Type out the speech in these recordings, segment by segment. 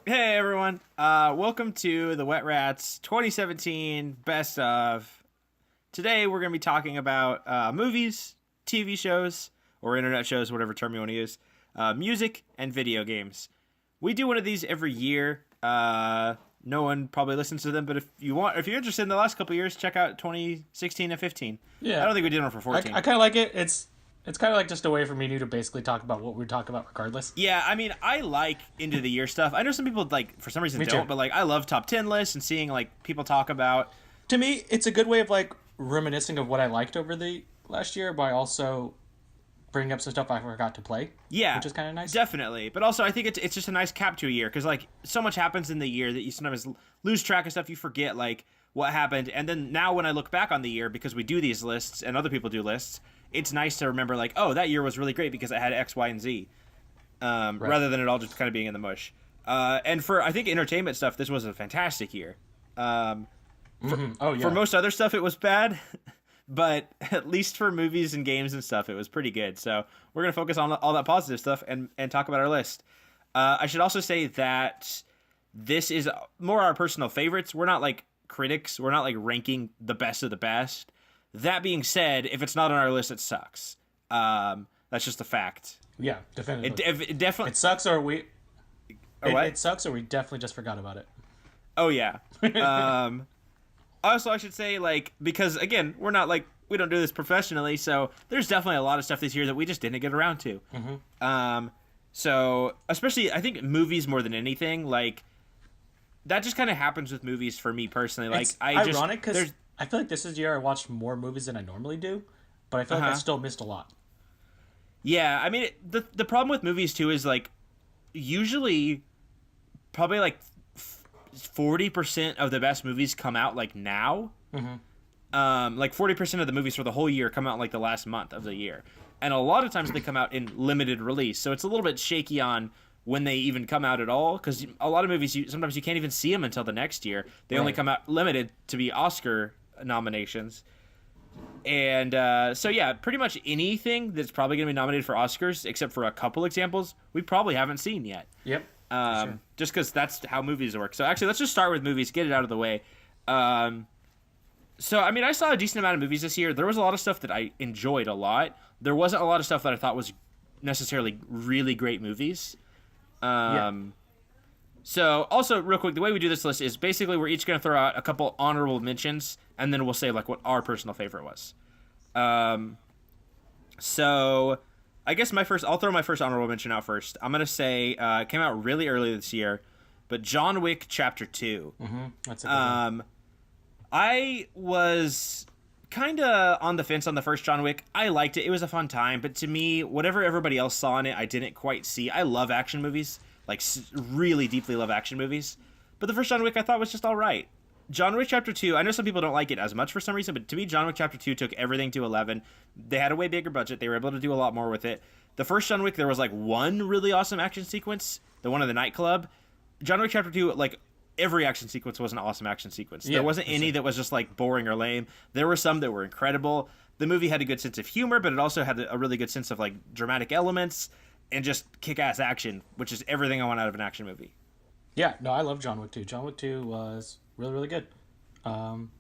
Hey everyone, welcome to the Wet Rats 2017 Best of. Today we're going to be talking about movies, TV shows, or internet shows, whatever term you want to use, music, and video games. We do one of these every year. No one probably listens to them, but if you're interested in the last couple of years, check out 2016 and 15. Yeah, I don't think we did one for I 14. kind of like it. It's kind of like just a way for me to basically talk about what we talk about regardless. Yeah, I mean, I like end of the year stuff. I know some people like for some reason Me don't, too. but like I love top 10 lists and seeing like people talk about. To me, it's a good way of like reminiscing of what I liked over the last year by also bringing up some stuff I forgot to play. Yeah, which is kind of nice. definitely. But also, I think it's just a nice cap to a year because like so much happens in the year that you sometimes lose track of stuff. You forget like what happened, and then now when I look back on the year because we do these lists and other people do lists, it's nice to remember like, oh, that year was really great because it had X, Y, and Z, Right. rather than it all just kind of being in the mush. And for I think entertainment stuff, this was a fantastic year. Oh yeah. For most other stuff, it was bad. But at least for movies and games and stuff, it was pretty good. So we're going to focus on all that positive stuff and talk about our list. I should also say that this is more our personal favorites. We're not like critics. We're not like ranking the best of the best. That being said, if it's not on our list, it sucks. That's just a fact. Yeah, definitely. It definitely. It sucks, or we. Or what? It sucks, or we definitely just forgot about it. Oh yeah. Also, I should say, like, because again, we're not like we don't do this professionally, so there's definitely a lot of stuff this year that we just didn't get around to. So especially, I think movies more than anything, like that just kind of happens with movies for me personally. Like, It's I just ironic because there's I feel like this is the year I watched more movies than I normally do, but I feel like I still missed a lot. yeah, I mean the problem with movies too is like usually probably like 40% of the best movies come out like now. Like 40% of the movies for the whole year come out like the last month of the year, and a lot of times they come out in limited release, so it's a little bit shaky on when they even come out at all, because a lot of movies sometimes you can't even see them until the next year. They only Right. come out limited to be Oscar nominations. And so yeah, pretty much anything that's probably going to be nominated for Oscars, except for a couple examples, we probably haven't seen yet. Yep. Sure. Just because that's how movies work. So actually, let's just start with movies, get it out of the way. So I mean, I saw a decent amount of movies this year. There was a lot of stuff that I enjoyed a lot. There wasn't a lot of stuff that I thought was necessarily really great movies. So also, real quick, the way we do this list is basically we're each going to throw out a couple honorable mentions, and then we'll say like what our personal favorite was. So I guess I'll throw my first honorable mention out first. I'm gonna say it came out really early this year, but John Wick Chapter 2. That's a good one. I was kind of on the fence on the first John Wick. I liked it. It was a fun time, but to me, whatever everybody else saw in it, I didn't quite see. I love action movies, like really deeply love action movies. But the first John Wick I thought was just all right. John Wick Chapter 2, I know some people don't like it as much for some reason, but to me, John Wick Chapter 2 took everything to 11. They had a way bigger budget. They were able to do a lot more with it. The first John Wick, there was like one really awesome action sequence, the one in the nightclub. John Wick Chapter 2, like every action sequence was an awesome action sequence. Yeah, There wasn't for any sure. that was just like boring or lame. There were some that were incredible. The movie had a good sense of humor, but it also had a really good sense of like dramatic elements and just kick-ass action, which is everything I want out of an action movie. Yeah, no, I love John Wick 2. John Wick 2 was really, really good. And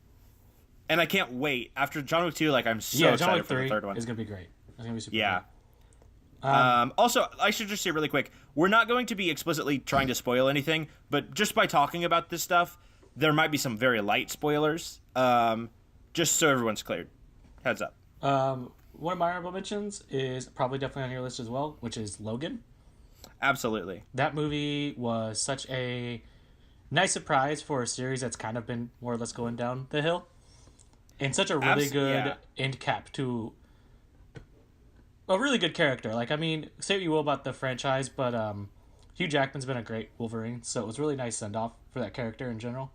I can't wait. After John Wick 2, like I'm so Yeah, John excited Wick for the 3 third one. is going to be great. It's going to be super Yeah. good. Also, I should just say really quick, we're not going to be explicitly trying to spoil anything, but just by talking about this stuff, there might be some very light spoilers. Just so everyone's cleared. Heads up. One of my honorable mentions is probably definitely on your list as well, which is Logan. Absolutely. That movie was such a nice surprise for a series that's kind of been more or less going down the hill. And such a really good yeah. end cap to a really good character. Like, I mean, say what you will about the franchise, but Hugh Jackman's been a great Wolverine, so it was really nice send off for that character in general.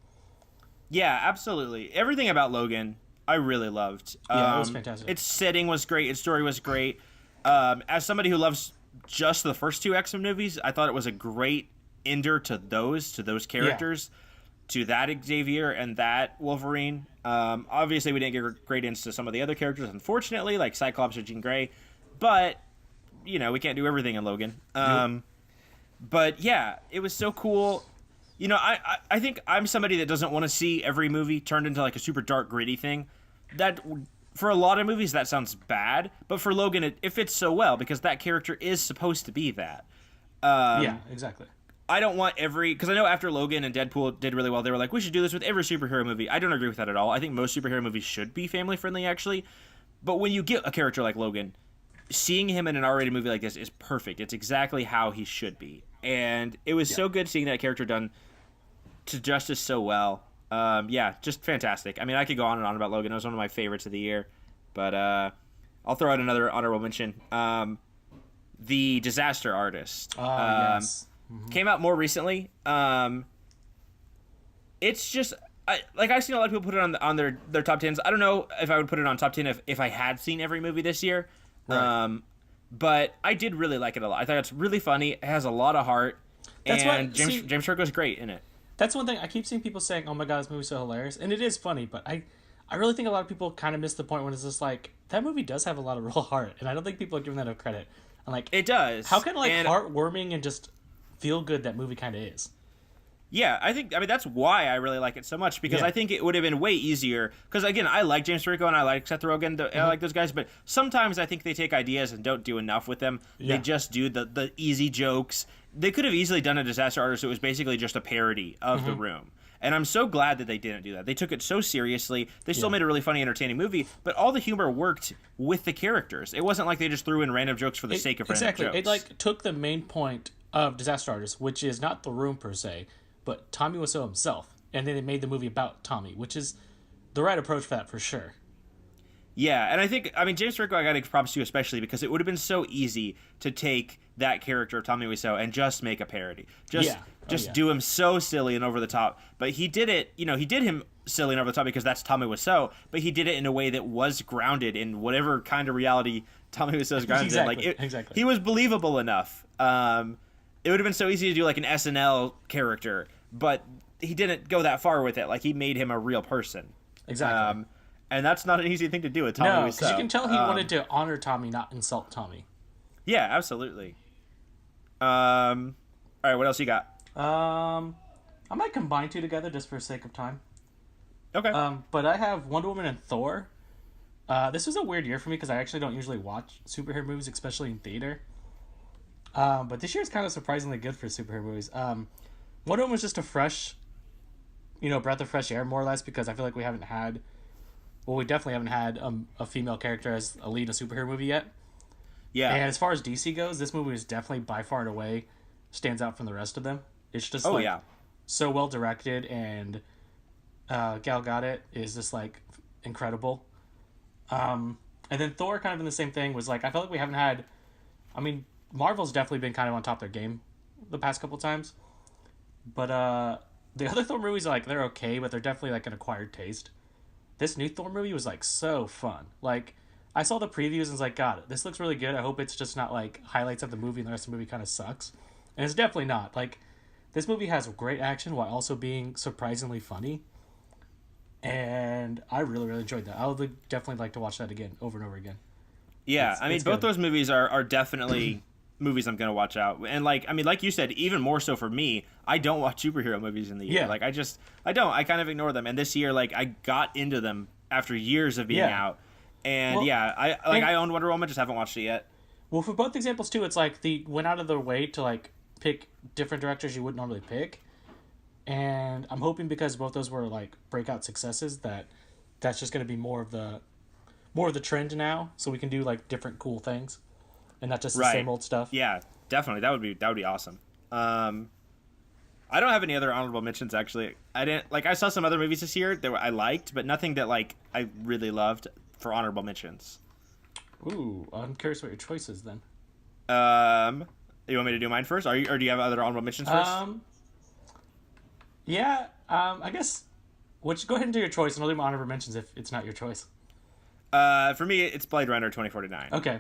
Yeah, absolutely. Everything about Logan, I really loved. Yeah, it was fantastic. Its setting was great. Its story was great. As somebody who loves just the first two X-Men movies, I thought it was a great ender to those characters, to that Xavier and that Wolverine. Obviously, we didn't get great into some of the other characters, unfortunately, like Cyclops or Jean Grey. But, you know, we can't do everything in Logan. But yeah, it was so cool. I think I'm somebody that doesn't want to see every movie turned into like a super dark, gritty thing. That for a lot of movies that sounds bad, but for Logan it fits so well because that character is supposed to be that. Yeah, exactly. I don't want because I know after Logan and Deadpool did really well, they were like, we should do this with every superhero movie. I don't agree with that at all. I think most superhero movies should be family friendly, actually. But when you get a character like Logan, seeing him in an R-rated movie like this is perfect. It's exactly how he should be. And it was so good seeing that character done to justice so well. Yeah, just fantastic. I mean, I could go on and on about Logan. It was one of my favorites of the year. But I'll throw out another honorable mention. The Disaster Artist. Yes. Came out more recently. It's just I've seen a lot of people put it on their top tens. I don't know if I would put it on top 10 if I had seen every movie this year. Right. But I did really like it a lot. I thought it's really funny. It has a lot of heart. James Franco's great in it. That's one thing I keep seeing people saying, "Oh my god, this movie's so hilarious," and it is funny. But I really think a lot of people kind of miss the point when it's just like that movie does have a lot of real heart, and I don't think people are giving that enough credit. And like it does. How kind of like heartwarming and just feel good that movie kind of is. Yeah, I mean that's why I really like it so much because I think it would have been way easier. Because again, I like James Franco and I like Seth Rogen, I like those guys, but sometimes I think they take ideas and don't do enough with them. Yeah. They just do the easy jokes. They could have easily done a Disaster Artist. It was basically just a parody of The Room. And I'm so glad that they didn't do that. They took it so seriously. They still made a really funny, entertaining movie, but all the humor worked with the characters. It wasn't like they just threw in random jokes for the sake of random jokes. Exactly. It like took the main point of Disaster Artist, which is not The Room per se, but Tommy Wiseau himself, and then they made the movie about Tommy, which is the right approach for that for sure. Yeah, and I mean, James Franco, I got to give props to especially because it would have been so easy to take that character of Tommy Wiseau and just make a parody. Just do him so silly and over the top. But he did it, he did him silly and over the top because that's Tommy Wiseau, but he did it in a way that was grounded in whatever kind of reality Tommy Wiseau's grounded in. Exactly. He was believable enough. It would have been so easy to do like an SNL character, but he didn't go that far with it. Like he made him a real person. Exactly. And that's not an easy thing to do with Tommy Wiseau. No, because you can tell he wanted to honor Tommy, not insult Tommy. Yeah, absolutely. All right, what else you got? I might combine two together just for sake of time. Okay. But I have Wonder Woman and Thor. This was a weird year for me because I actually don't usually watch superhero movies, especially in theater. But this year is kind of surprisingly good for superhero movies. Wonder Woman was just a fresh, breath of fresh air, more or less, because I feel like we definitely haven't had a female character as a lead in a superhero movie yet. Yeah. And as far as DC goes, this movie is definitely by far and away stands out from the rest of them. It's just so well directed, and Gal Gadot is just like incredible. And then Thor, kind of in the same thing, was like I felt like we haven't had. I mean, Marvel's definitely been kind of on top of their game the past couple times, but the other Thor movies are like they're okay, but they're definitely like an acquired taste. This new Thor movie was like so fun. Like I saw the previews and was like, God, this looks really good. I hope it's just not like highlights of the movie and the rest of the movie kind of sucks. And it's definitely not. Like this movie has great action while also being surprisingly funny. And I really, really enjoyed that. I would definitely like to watch that again, over and over again. Yeah, I mean, both those movies are definitely movies I'm going to watch out. And like you said, even more so for me, I don't watch superhero movies in the year. Yeah. Like I don't. I kind of ignore them. And this year, like I got into them after years of being out. And I own Wonder Woman, just haven't watched it yet. Well, for both examples too, it's like they went out of their way to like pick different directors you wouldn't normally pick. And I'm hoping because both those were like breakout successes that's just going to be more of the trend now, so we can do like different cool things and not just the same old stuff. Yeah, definitely. That would be awesome. I don't have any other honorable mentions actually. I saw some other movies this year that I liked, but nothing that like I really loved for honorable mentions. Ooh, I'm curious what your choice is then. You want me to do mine first, or do you have other honorable mentions first? Yeah. I guess. Go ahead and do your choice, and I'll do my honorable mentions if it's not your choice. For me, it's Blade Runner 2049. Okay.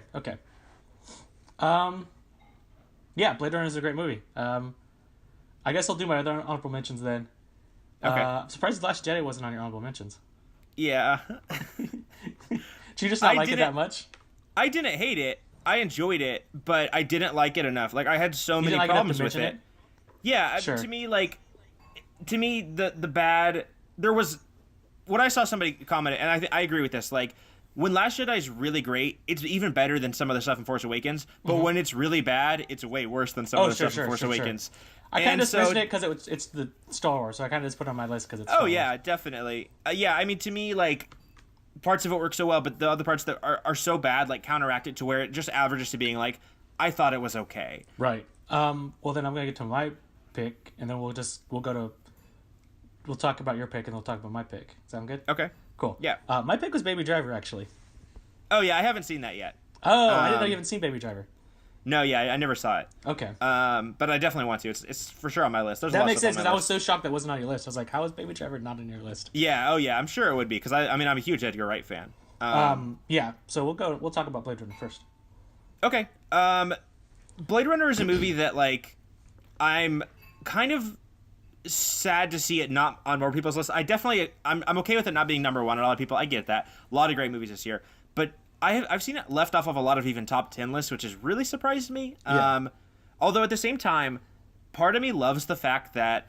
Yeah, Blade Runner is a great movie. I guess I'll do my other honorable mentions then. Okay. I'm surprised The Last Jedi wasn't on your honorable mentions. Yeah. Did you just not like it that much? I didn't hate it. I enjoyed it, but I didn't like it enough. Like I had so many problems with it. Yeah, sure. To me, like to me, the bad there was what I saw somebody comment, and I agree with this. Like when Last Jedi is really great, it's even better than some of the stuff in Force Awakens. But when it's really bad, it's way worse than some of the stuff in Force Awakens. I kind of just mentioned it because it's the Star Wars, so I kind of just put it on my list because it's. Oh yeah, definitely. Yeah, I mean, to me, like parts of it work so well, but the other parts that are so bad, like counteract it to where it just averages to being like, I thought it was okay. Right. Well, then I'm gonna get to my pick, and then we'll talk about your pick, and we'll talk about my pick. Sound good? Okay. Cool. Yeah. My pick was Baby Driver, actually. Oh yeah, I haven't seen that yet. Oh, I didn't know you haven't seen Baby Driver. No, yeah, I never saw it. Okay. But I definitely want to. It's for sure on my list. That makes sense because I was so shocked that wasn't on your list. I was like, how is Baby Driver not on your list? Yeah. Oh yeah, I'm sure it would be because I mean I'm a huge Edgar Wright fan. Yeah. So we'll talk about Blade Runner first. Okay. Blade Runner is a movie that like I'm kind of sad to see it not on more people's lists. I'm okay with it not being number one on a lot of people. I get that. A lot of great movies this year, but I've seen it left off of a lot of even top 10 lists, which has really surprised me. Yeah. Although at the same time, part of me loves the fact that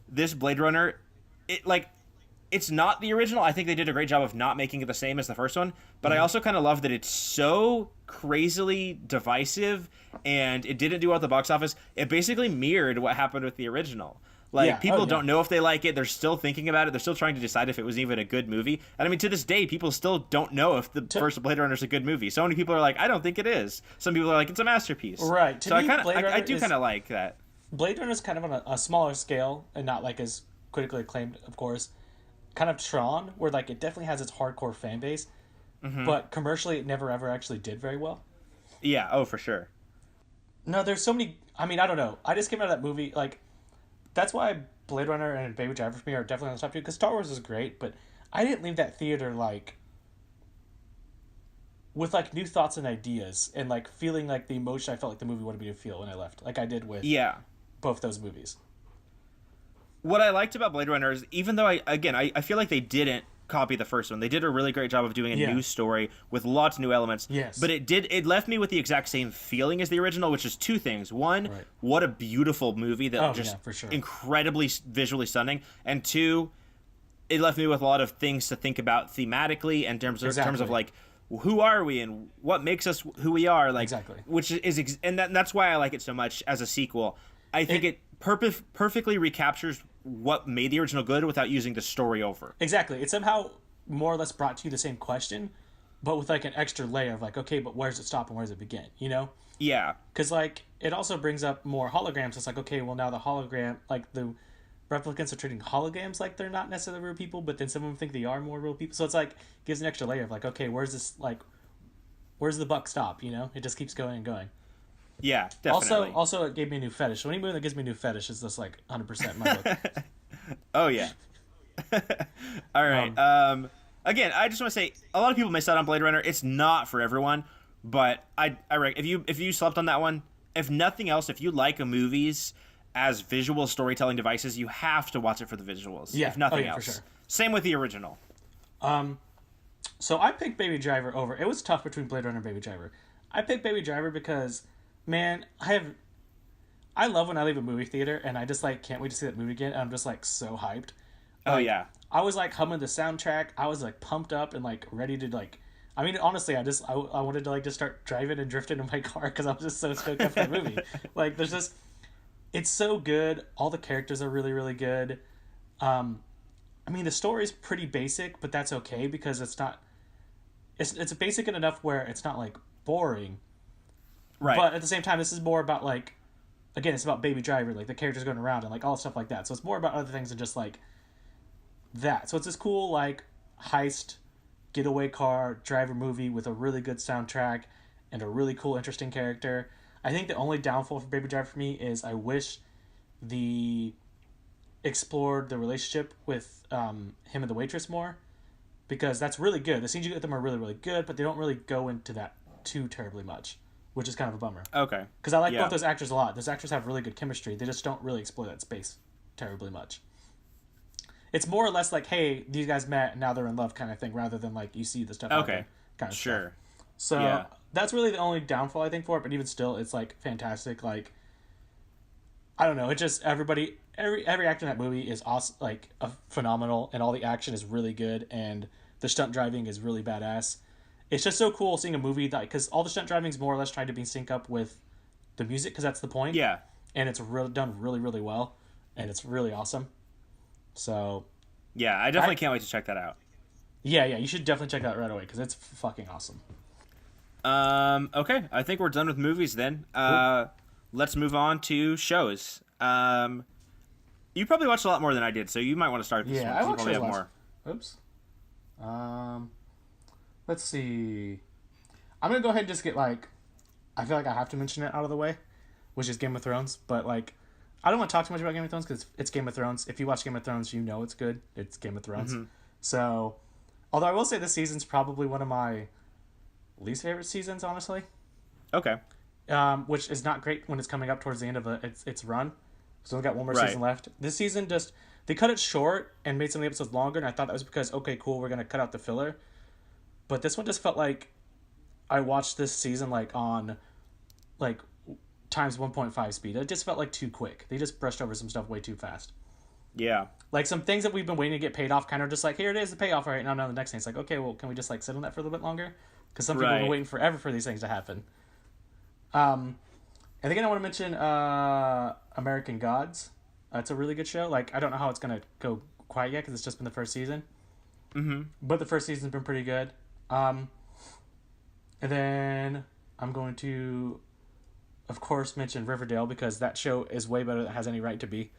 this Blade Runner, it's not the original. I think they did a great job of not making it the same as the first one, but I also kind of love that it's so crazily divisive and it didn't do well at the box office. It basically mirrored what happened with the original. People don't know if they like it. They're still thinking about it. They're still trying to decide if it was even a good movie. And I mean, to this day, people still don't know if the first Blade Runner is a good movie. So many people are like, I don't think it is. Some people are like, it's a masterpiece. Right. So I do kind of like that. Blade Runner is kind of on a smaller scale and not like as critically acclaimed, of course. Kind of Tron, where like it definitely has its hardcore fan base, but commercially it never ever actually did very well. Yeah. Oh, for sure. No, there's so many. I mean, I don't know. I just came out of that movie like. That's why Blade Runner and Baby Driver for me are definitely on the top two, because Star Wars is great, but I didn't leave that theater, like, with, like, new thoughts and ideas, and, like, feeling like the emotion I felt like the movie wanted me to feel when I left, like I did with both those movies. What I liked about Blade Runner is, even though I feel like they didn't copy the first one. They did a really great job of doing a new story with lots of new elements. Yes. But it left me with the exact same feeling as the original, which is two things. One, what a beautiful movie that for sure. Incredibly visually stunning. And two, it left me with a lot of things to think about thematically in terms of like, who are we and what makes us who we are, like, which is and that's why I like it so much as a sequel. I think it perfectly recaptures what made the original good without using the story over. Exactly. It somehow more or less brought to you the same question, but with like an extra layer of like, okay, but where does it stop and where does it begin? You know? Yeah. Because like it also brings up more holograms. It's like, okay, well now the hologram, like the replicants are treating holograms like they're not necessarily real people, but then some of them think they are more real people. So it's like gives an extra layer of like, okay, where's the buck stop? You know? It just keeps going and going. Yeah, definitely. Also, it gave me a new fetish. Any movie that gives me a new fetish is just like 100% my book. Oh yeah. All right. Again, I just want to say a lot of people miss out on Blade Runner. It's not for everyone, but I reckon if you slept on that one, if nothing else, if you like movies as visual storytelling devices, you have to watch it for the visuals. Yeah. If nothing else. For sure. Same with the original. So I picked Baby Driver over. It was tough between Blade Runner and Baby Driver. I picked Baby Driver because, man, I love when I leave a movie theater and I just like can't wait to see that movie again. And I'm just like so hyped. Oh yeah. I was like humming the soundtrack. I was like pumped up and like ready to like. I mean, honestly, I wanted to like just start driving and drifting in my car because I was just so stoked up for the movie. Like, it's so good. All the characters are really, really good. I mean, the story's pretty basic, but that's okay because it's not. It's basic enough where it's not like boring. Right. But at the same time, this is more about like, again, it's about Baby Driver, like the characters going around and like all stuff like that. So it's more about other things than just like that. So it's this cool like heist, getaway car driver movie with a really good soundtrack and a really cool, interesting character. I think the only downfall for Baby Driver for me is I wish the explored the relationship with him and the waitress more, because that's really good. The scenes you get with them are really, really good, but they don't really go into that too terribly much, which is kind of a bummer. Okay. Because I like both those actors a lot. Those actors have really good chemistry. They just don't really explore that space terribly much. It's more or less like, hey, these guys met and now they're in love kind of thing, rather than like you see the stuff okay kind of sure stuff. So that's really the only downfall I think for it, but even still it's like fantastic. Like I don't know. It just every actor in that movie is awesome, like phenomenal, and all the action is really good, and the stunt driving is really badass. It's just so cool seeing a movie that because all the stunt driving is more or less trying to be sync up with the music because that's the point. Yeah, and it's done really really well, and it's really awesome. So, yeah, I definitely can't wait to check that out. Yeah, you should definitely check that right away because it's fucking awesome. Okay, I think we're done with movies then. Let's move on to shows. You probably watched a lot more than I did, so you might want to start this one. I watched probably have more. Oops. Let's see. I'm gonna go ahead and just get like, I feel like I have to mention it out of the way, which is Game of Thrones. But like, I don't want to talk too much about Game of Thrones because it's Game of Thrones. If you watch Game of Thrones, you know it's good. It's Game of Thrones. Mm-hmm. So, although I will say this season's probably one of my least favorite seasons, honestly. Okay. Which is not great when it's coming up towards the end of its run. So we got one more season left. This season they cut it short and made some of the episodes longer, and I thought that was because okay, cool, we're gonna cut out the filler. But this one just felt like I watched this season like on like times 1.5 speed. It just felt like too quick. They just brushed over some stuff way too fast. Yeah. Like some things that we've been waiting to get paid off, kind of just like here it is, the payoff right now. The next thing, it's like okay, well, can we just like sit on that for a little bit longer? Because some people have been waiting forever for these things to happen. And again, I want to mention American Gods. It's a really good show. Like I don't know how it's gonna go quite yet because it's just been the first season. Mm-hmm. But the first season's been pretty good. And then I'm going to, of course, mention Riverdale because that show is way better than it has any right to be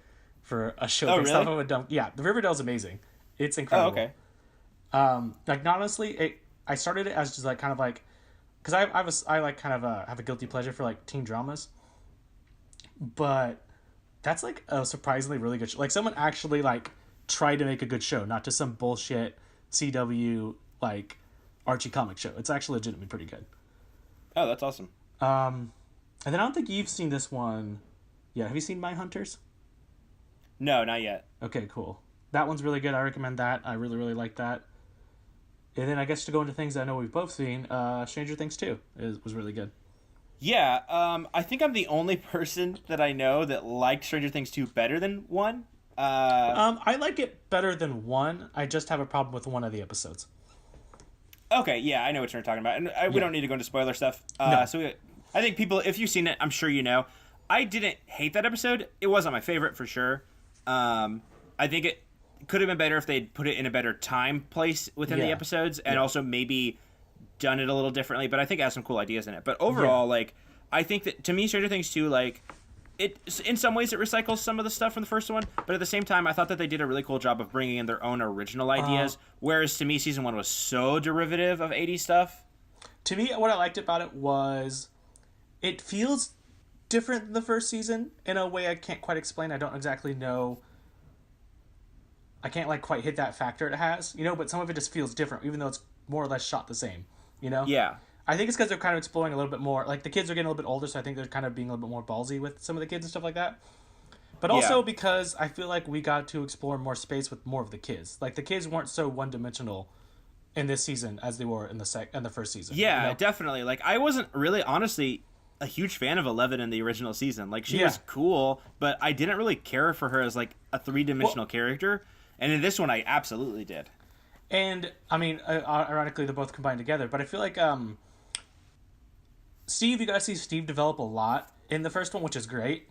for a show based off of a dumb. Yeah, the Riverdale's amazing. It's incredible. Oh, okay. Like not honestly, I started it as just like kind of like, because I like kind of have a guilty pleasure for like teen dramas, but that's like a surprisingly really good show. Like someone actually like tried to make a good show, not just some bullshit CW like Archie comic show. It's actually legitimately pretty good. Oh, that's awesome. And then I don't think you've seen this one. Yeah, have you seen Mindhunters? No, not yet. Okay, cool. That one's really good. I recommend that. I really, really like that. And then I guess to go into things I know we've both seen, Stranger Things 2 was really good. Yeah, I think I'm the only person that I know that liked Stranger Things 2 better than 1. I like it better than 1. I just have a problem with one of the episodes. Okay, yeah, I know what you're talking about. And we don't need to go into spoiler stuff. No. So I think people, if you've seen it, I'm sure you know. I didn't hate that episode. It wasn't my favorite for sure. I think it could have been better if they'd put it in a better time place within the episodes and also maybe done it a little differently. But I think it has some cool ideas in it. But overall, like, I think that, to me, Stranger Things 2, like, it in some ways it recycles some of the stuff from the first one, but at the same time I thought that they did a really cool job of bringing in their own original ideas, whereas to me season 1 was so derivative of 80s stuff. To me, what I liked about it was it feels different than the first season in a way I can't quite explain. I don't exactly know. I can't like quite hit that factor it has, but some of it just feels different even though it's more or less shot the same, Yeah. I think it's because they're kind of exploring a little bit more. Like, the kids are getting a little bit older, so I think they're kind of being a little bit more ballsy with some of the kids and stuff like that. But also because I feel like we got to explore more space with more of the kids. Like, the kids weren't so one-dimensional in this season as they were in the first season. Yeah, definitely. Like, I wasn't really, honestly, a huge fan of Eleven in the original season. Like, she was cool, but I didn't really care for her as, like, a three-dimensional character. And in this one, I absolutely did. And, I mean, ironically, they're both combined together. But I feel like, Steve, you got to see Steve develop a lot in the first one, which is great.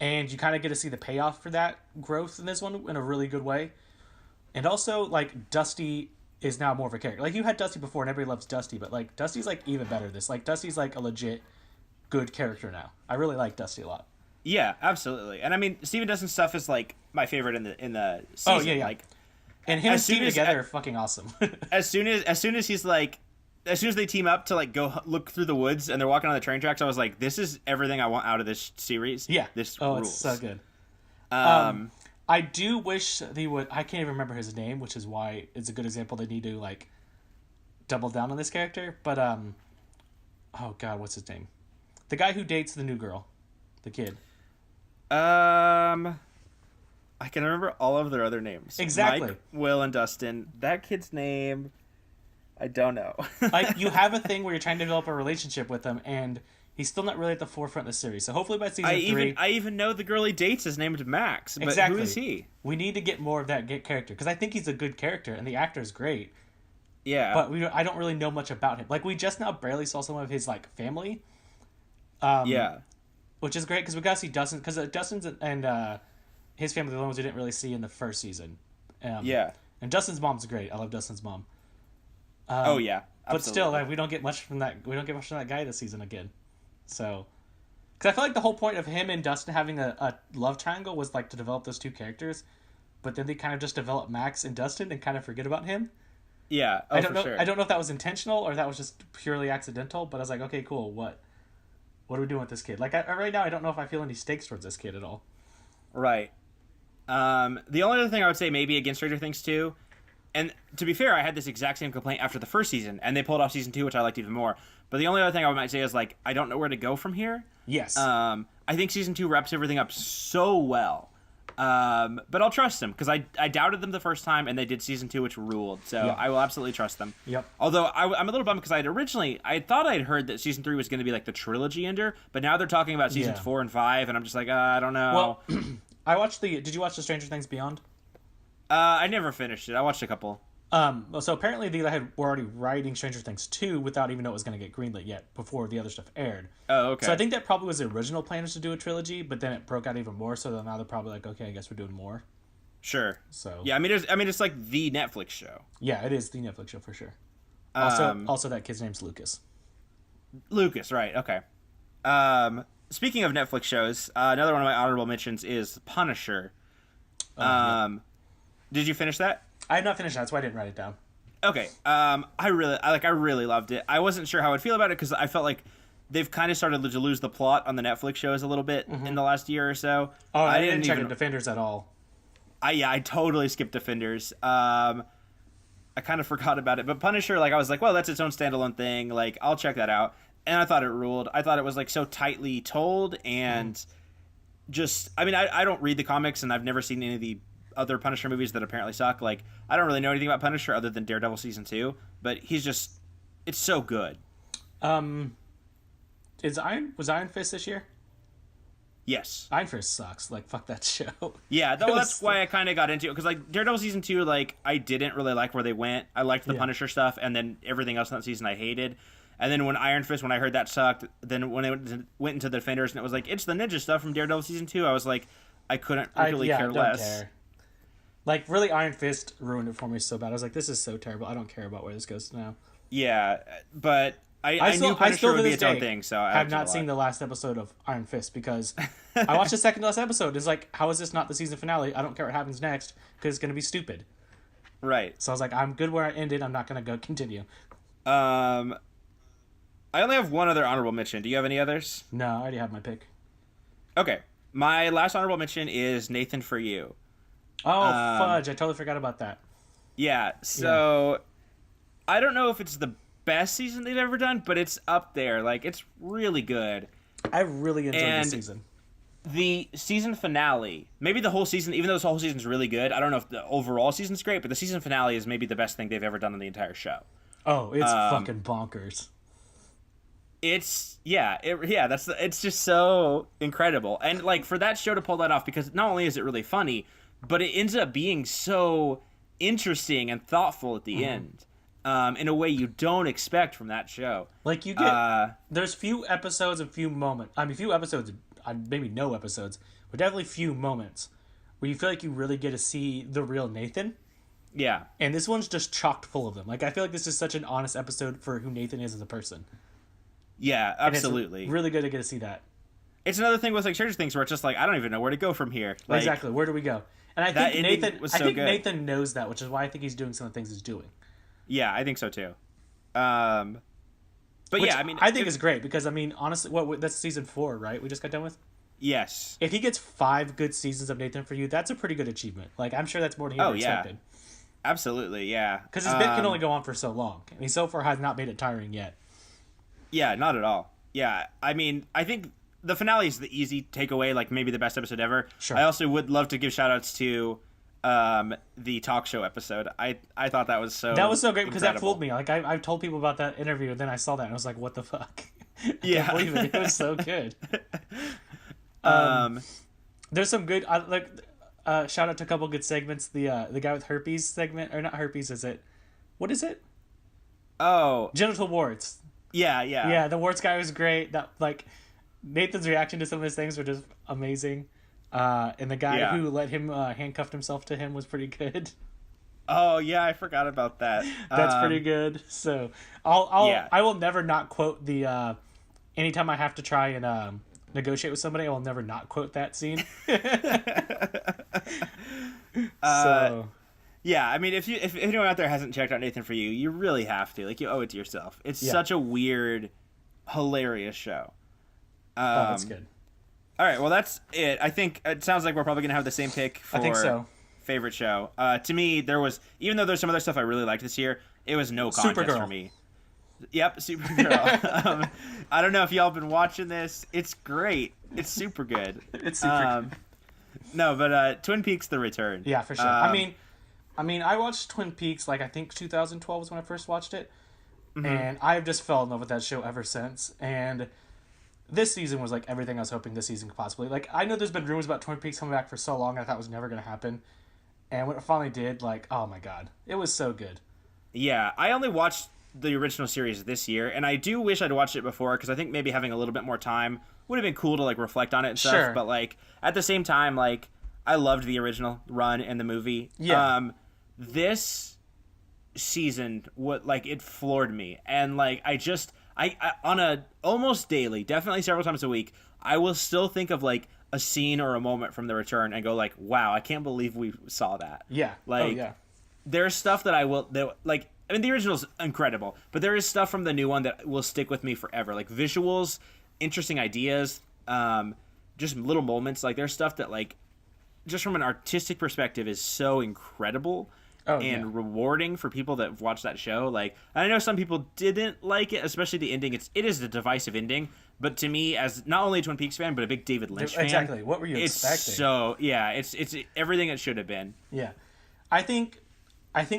And you kind of get to see the payoff for that growth in this one in a really good way. And also, like, Dusty is now more of a character. Like, you had Dusty before, and everybody loves Dusty, but, like, Dusty's, like, even better this. Like, Dusty's, like, a legit good character now. I really like Dusty a lot. Yeah, absolutely. And, I mean, Steven Dustin's stuff is, like, my favorite in the season. Oh, yeah. Like, and him and Steve together are fucking awesome. as soon as he's, like, as soon as they team up to, like, go look through the woods and they're walking on the train tracks, I was like, this is everything I want out of this series. Yeah. This rules. It's so good. I do wish they would... I can't even remember his name, which is why it's a good example they need to, like, double down on this character. But, oh, God, what's his name? The guy who dates the new girl. The kid. I can remember all of their other names. Exactly. Mike, Will, and Dustin. That kid's name... I don't know. Like, you have a thing where you're trying to develop a relationship with them, and He's still not really at the forefront of the series. So hopefully by season 3... I even know the girl he dates is named Max, but exactly. Who is he? We need to get more of that character, because I think he's a good character, and the actor is great. Yeah. But I don't really know much about him. Like, we just now barely saw some of his, like, family. Yeah. Which is great, because we got to see Dustin, because Dustin's and his family are the ones we didn't really see in the first season. Yeah. And Dustin's mom's great. I love Dustin's mom. Oh, yeah. Absolutely. But still, like, we don't get much from that guy this season again. So... Because I feel like the whole point of him and Dustin having a love triangle was, like, to develop those two characters. But then they kind of just develop Max and Dustin and kind of forget about him. Yeah, I don't know. Sure. I don't know if that was intentional or that was just purely accidental. But I was like, okay, cool. What are we doing with this kid? Like, right now, I don't know if I feel any stakes towards this kid at all. Right. The only other thing I would say maybe against Stranger Things 2, and to be fair, I had this exact same complaint after the first season, and they pulled off season 2, which I liked even more. But the only other thing I might say is, like, I don't know where to go from here. Yes. I think season 2 wraps everything up so well. But I'll trust them, because I doubted them the first time, and they did season 2, which ruled. So Yep. I will absolutely trust them. Yep. Although I'm a little bummed, because I thought I'd heard that season 3 was going to be like the trilogy ender, but now they're talking about seasons 4 and 5, and I'm just like, I don't know. Well, did you watch the Stranger Things Beyond? I never finished it. I watched a couple. So apparently they were already writing Stranger Things 2 without even know it was going to get greenlit yet before the other stuff aired. Oh, okay. So I think that probably was the original plan, was to do a trilogy, but then it broke out even more. So now they're probably like, okay, I guess we're doing more. Sure. So yeah, I mean it's like the Netflix show. Yeah, it is the Netflix show for sure. Also that kid's name's Lucas. Lucas, right? Okay. Speaking of Netflix shows, another one of my honorable mentions is Punisher. Did you finish that? I have not finished that. That's why I didn't write it down. Okay. I really loved it. I wasn't sure how I'd feel about it because I felt like they've kind of started to lose the plot on the Netflix shows a little bit in the last year or so. Oh, I didn't check Defenders at all. I totally skipped Defenders. I kind of forgot about it, but Punisher, like I was like, well, that's its own standalone thing. Like I'll check that out, and I thought it ruled. I thought it was like so tightly told, and just I mean, I don't read the comics, and I've never seen any of the other Punisher movies that apparently suck. Like I don't really know anything about Punisher other than Daredevil season 2, but it's so good. Was Iron Fist this year? Yes. Iron Fist sucks. Like, fuck that show. Yeah, that's why I kind of got into it. Because, like, Daredevil Season 2, like, I didn't really like where they went. I liked the Punisher stuff, and then everything else in that season I hated. And then when Iron Fist, when I heard that sucked, then when it went into the Defenders, and it was like, it's the ninja stuff from Daredevil Season 2, I was like, I couldn't really care less. Care. Like, really, Iron Fist ruined it for me so bad. I was like, this is so terrible. I don't care about where this goes now. Yeah, but... I knew Punisher would be its own thing, so I have not seen the last episode of Iron Fist because I watched the second to last episode. It's like, how is this not the season finale? I don't care what happens next because it's going to be stupid. Right. So I was like, I'm good where I ended. I'm not going to go continue. I only have one other honorable mention. Do you have any others? No, I already have my pick. Okay. My last honorable mention is Nathan For You. Oh, fudge. I totally forgot about that. Yeah. So I don't know if it's the best season they've ever done, but it's up there. Like, it's really good. I really enjoyed this season. The season finale, maybe the whole season, even though this whole season's really good, I don't know if the overall season's great, but the season finale is maybe the best thing they've ever done on the entire show. Oh, it's fucking bonkers. It's it's just so incredible. And like for that show to pull that off, because not only is it really funny, but it ends up being so interesting and thoughtful at the end. In a way you don't expect from that show. Like, you get... there's few episodes and few moments... I mean, few episodes... maybe no episodes, but definitely few moments where you feel like you really get to see the real Nathan. Yeah. And this one's just chocked full of them. Like, I feel like this is such an honest episode for who Nathan is as a person. Yeah, absolutely. And it's really good to get to see that. It's another thing with, like, Stranger Things where it's just like, I don't even know where to go from here. Like, exactly. Where do we go? And I think Nathan knows that, which is why I think he's doing some of the things he's doing. Yeah, I think so too. But which yeah, I mean, I think is great because I mean, honestly, that's season 4, right? We just got done with. Yes. If he gets 5 good seasons of Nathan For You, that's a pretty good achievement. Like, I'm sure that's more than he ever expected. Absolutely, yeah. Because his bit can only go on for so long. I mean, so far has not made it tiring yet. Yeah, not at all. Yeah, I mean, I think the finale is the easy takeaway, like maybe the best episode ever. Sure. I also would love to give shout-outs to the talk show episode. I thought that was so great because that fooled me. Like I've told people about that interview, and then I saw that and I was like, what the fuck? I can't believe it. It was so good. There's some good shout out to a couple good segments. The guy with herpes segment, or not herpes, is it? What is it? Oh, genital warts. Yeah. The warts guy was great. That Nathan's reaction to some of his things were just amazing. And the guy who let him handcuffed himself to him was pretty good. Oh yeah, I forgot about that. That's pretty good. So I will never not quote the anytime I have to try and negotiate with somebody, I will never not quote that scene. Yeah, I mean, if anyone out there hasn't checked out Nathan For You, you really have to. Like, you owe it to yourself. It's such a weird, hilarious show. That's good. All right, well, that's it. I think it sounds like we're probably going to have the same pick for I think so. Favorite show. To me, there was, even though there's some other stuff I really liked this year, it was no contest Supergirl. for me. Yep, Supergirl. I don't know if y'all been watching this. It's great. It's super good. It's super good. No, but Twin Peaks: The Return. Yeah, for sure. I mean, I watched Twin Peaks, I think 2012 was when I first watched it. Mm-hmm. And I've just fell in love with that show ever since. And this season was everything I was hoping this season could possibly. I know there's been rumors about Twin Peaks coming back for so long, I thought it was never going to happen. And when it finally did, oh my god, it was so good. Yeah, I only watched the original series this year, and I do wish I'd watched it before, because I think maybe having a little bit more time would have been cool to reflect on it and stuff. Sure. But at the same time, I loved the original run and the movie. Yeah. This season, it floored me, and I on a almost daily, definitely several times a week, I will still think of a scene or a moment from The Return and go wow, I can't believe we saw that. Yeah. Yeah. There's stuff that I mean, the original's incredible, but there is stuff from the new one that will stick with me forever. Visuals, interesting ideas, just little moments. There's stuff that just from an artistic perspective is so incredible and rewarding for people that have watched that show. I know some people didn't like it, especially the ending. It is a divisive ending, but to me, as not only a Twin Peaks fan, but a big David Lynch fan. Exactly. What were you expecting? It's everything it should have been. Yeah. I think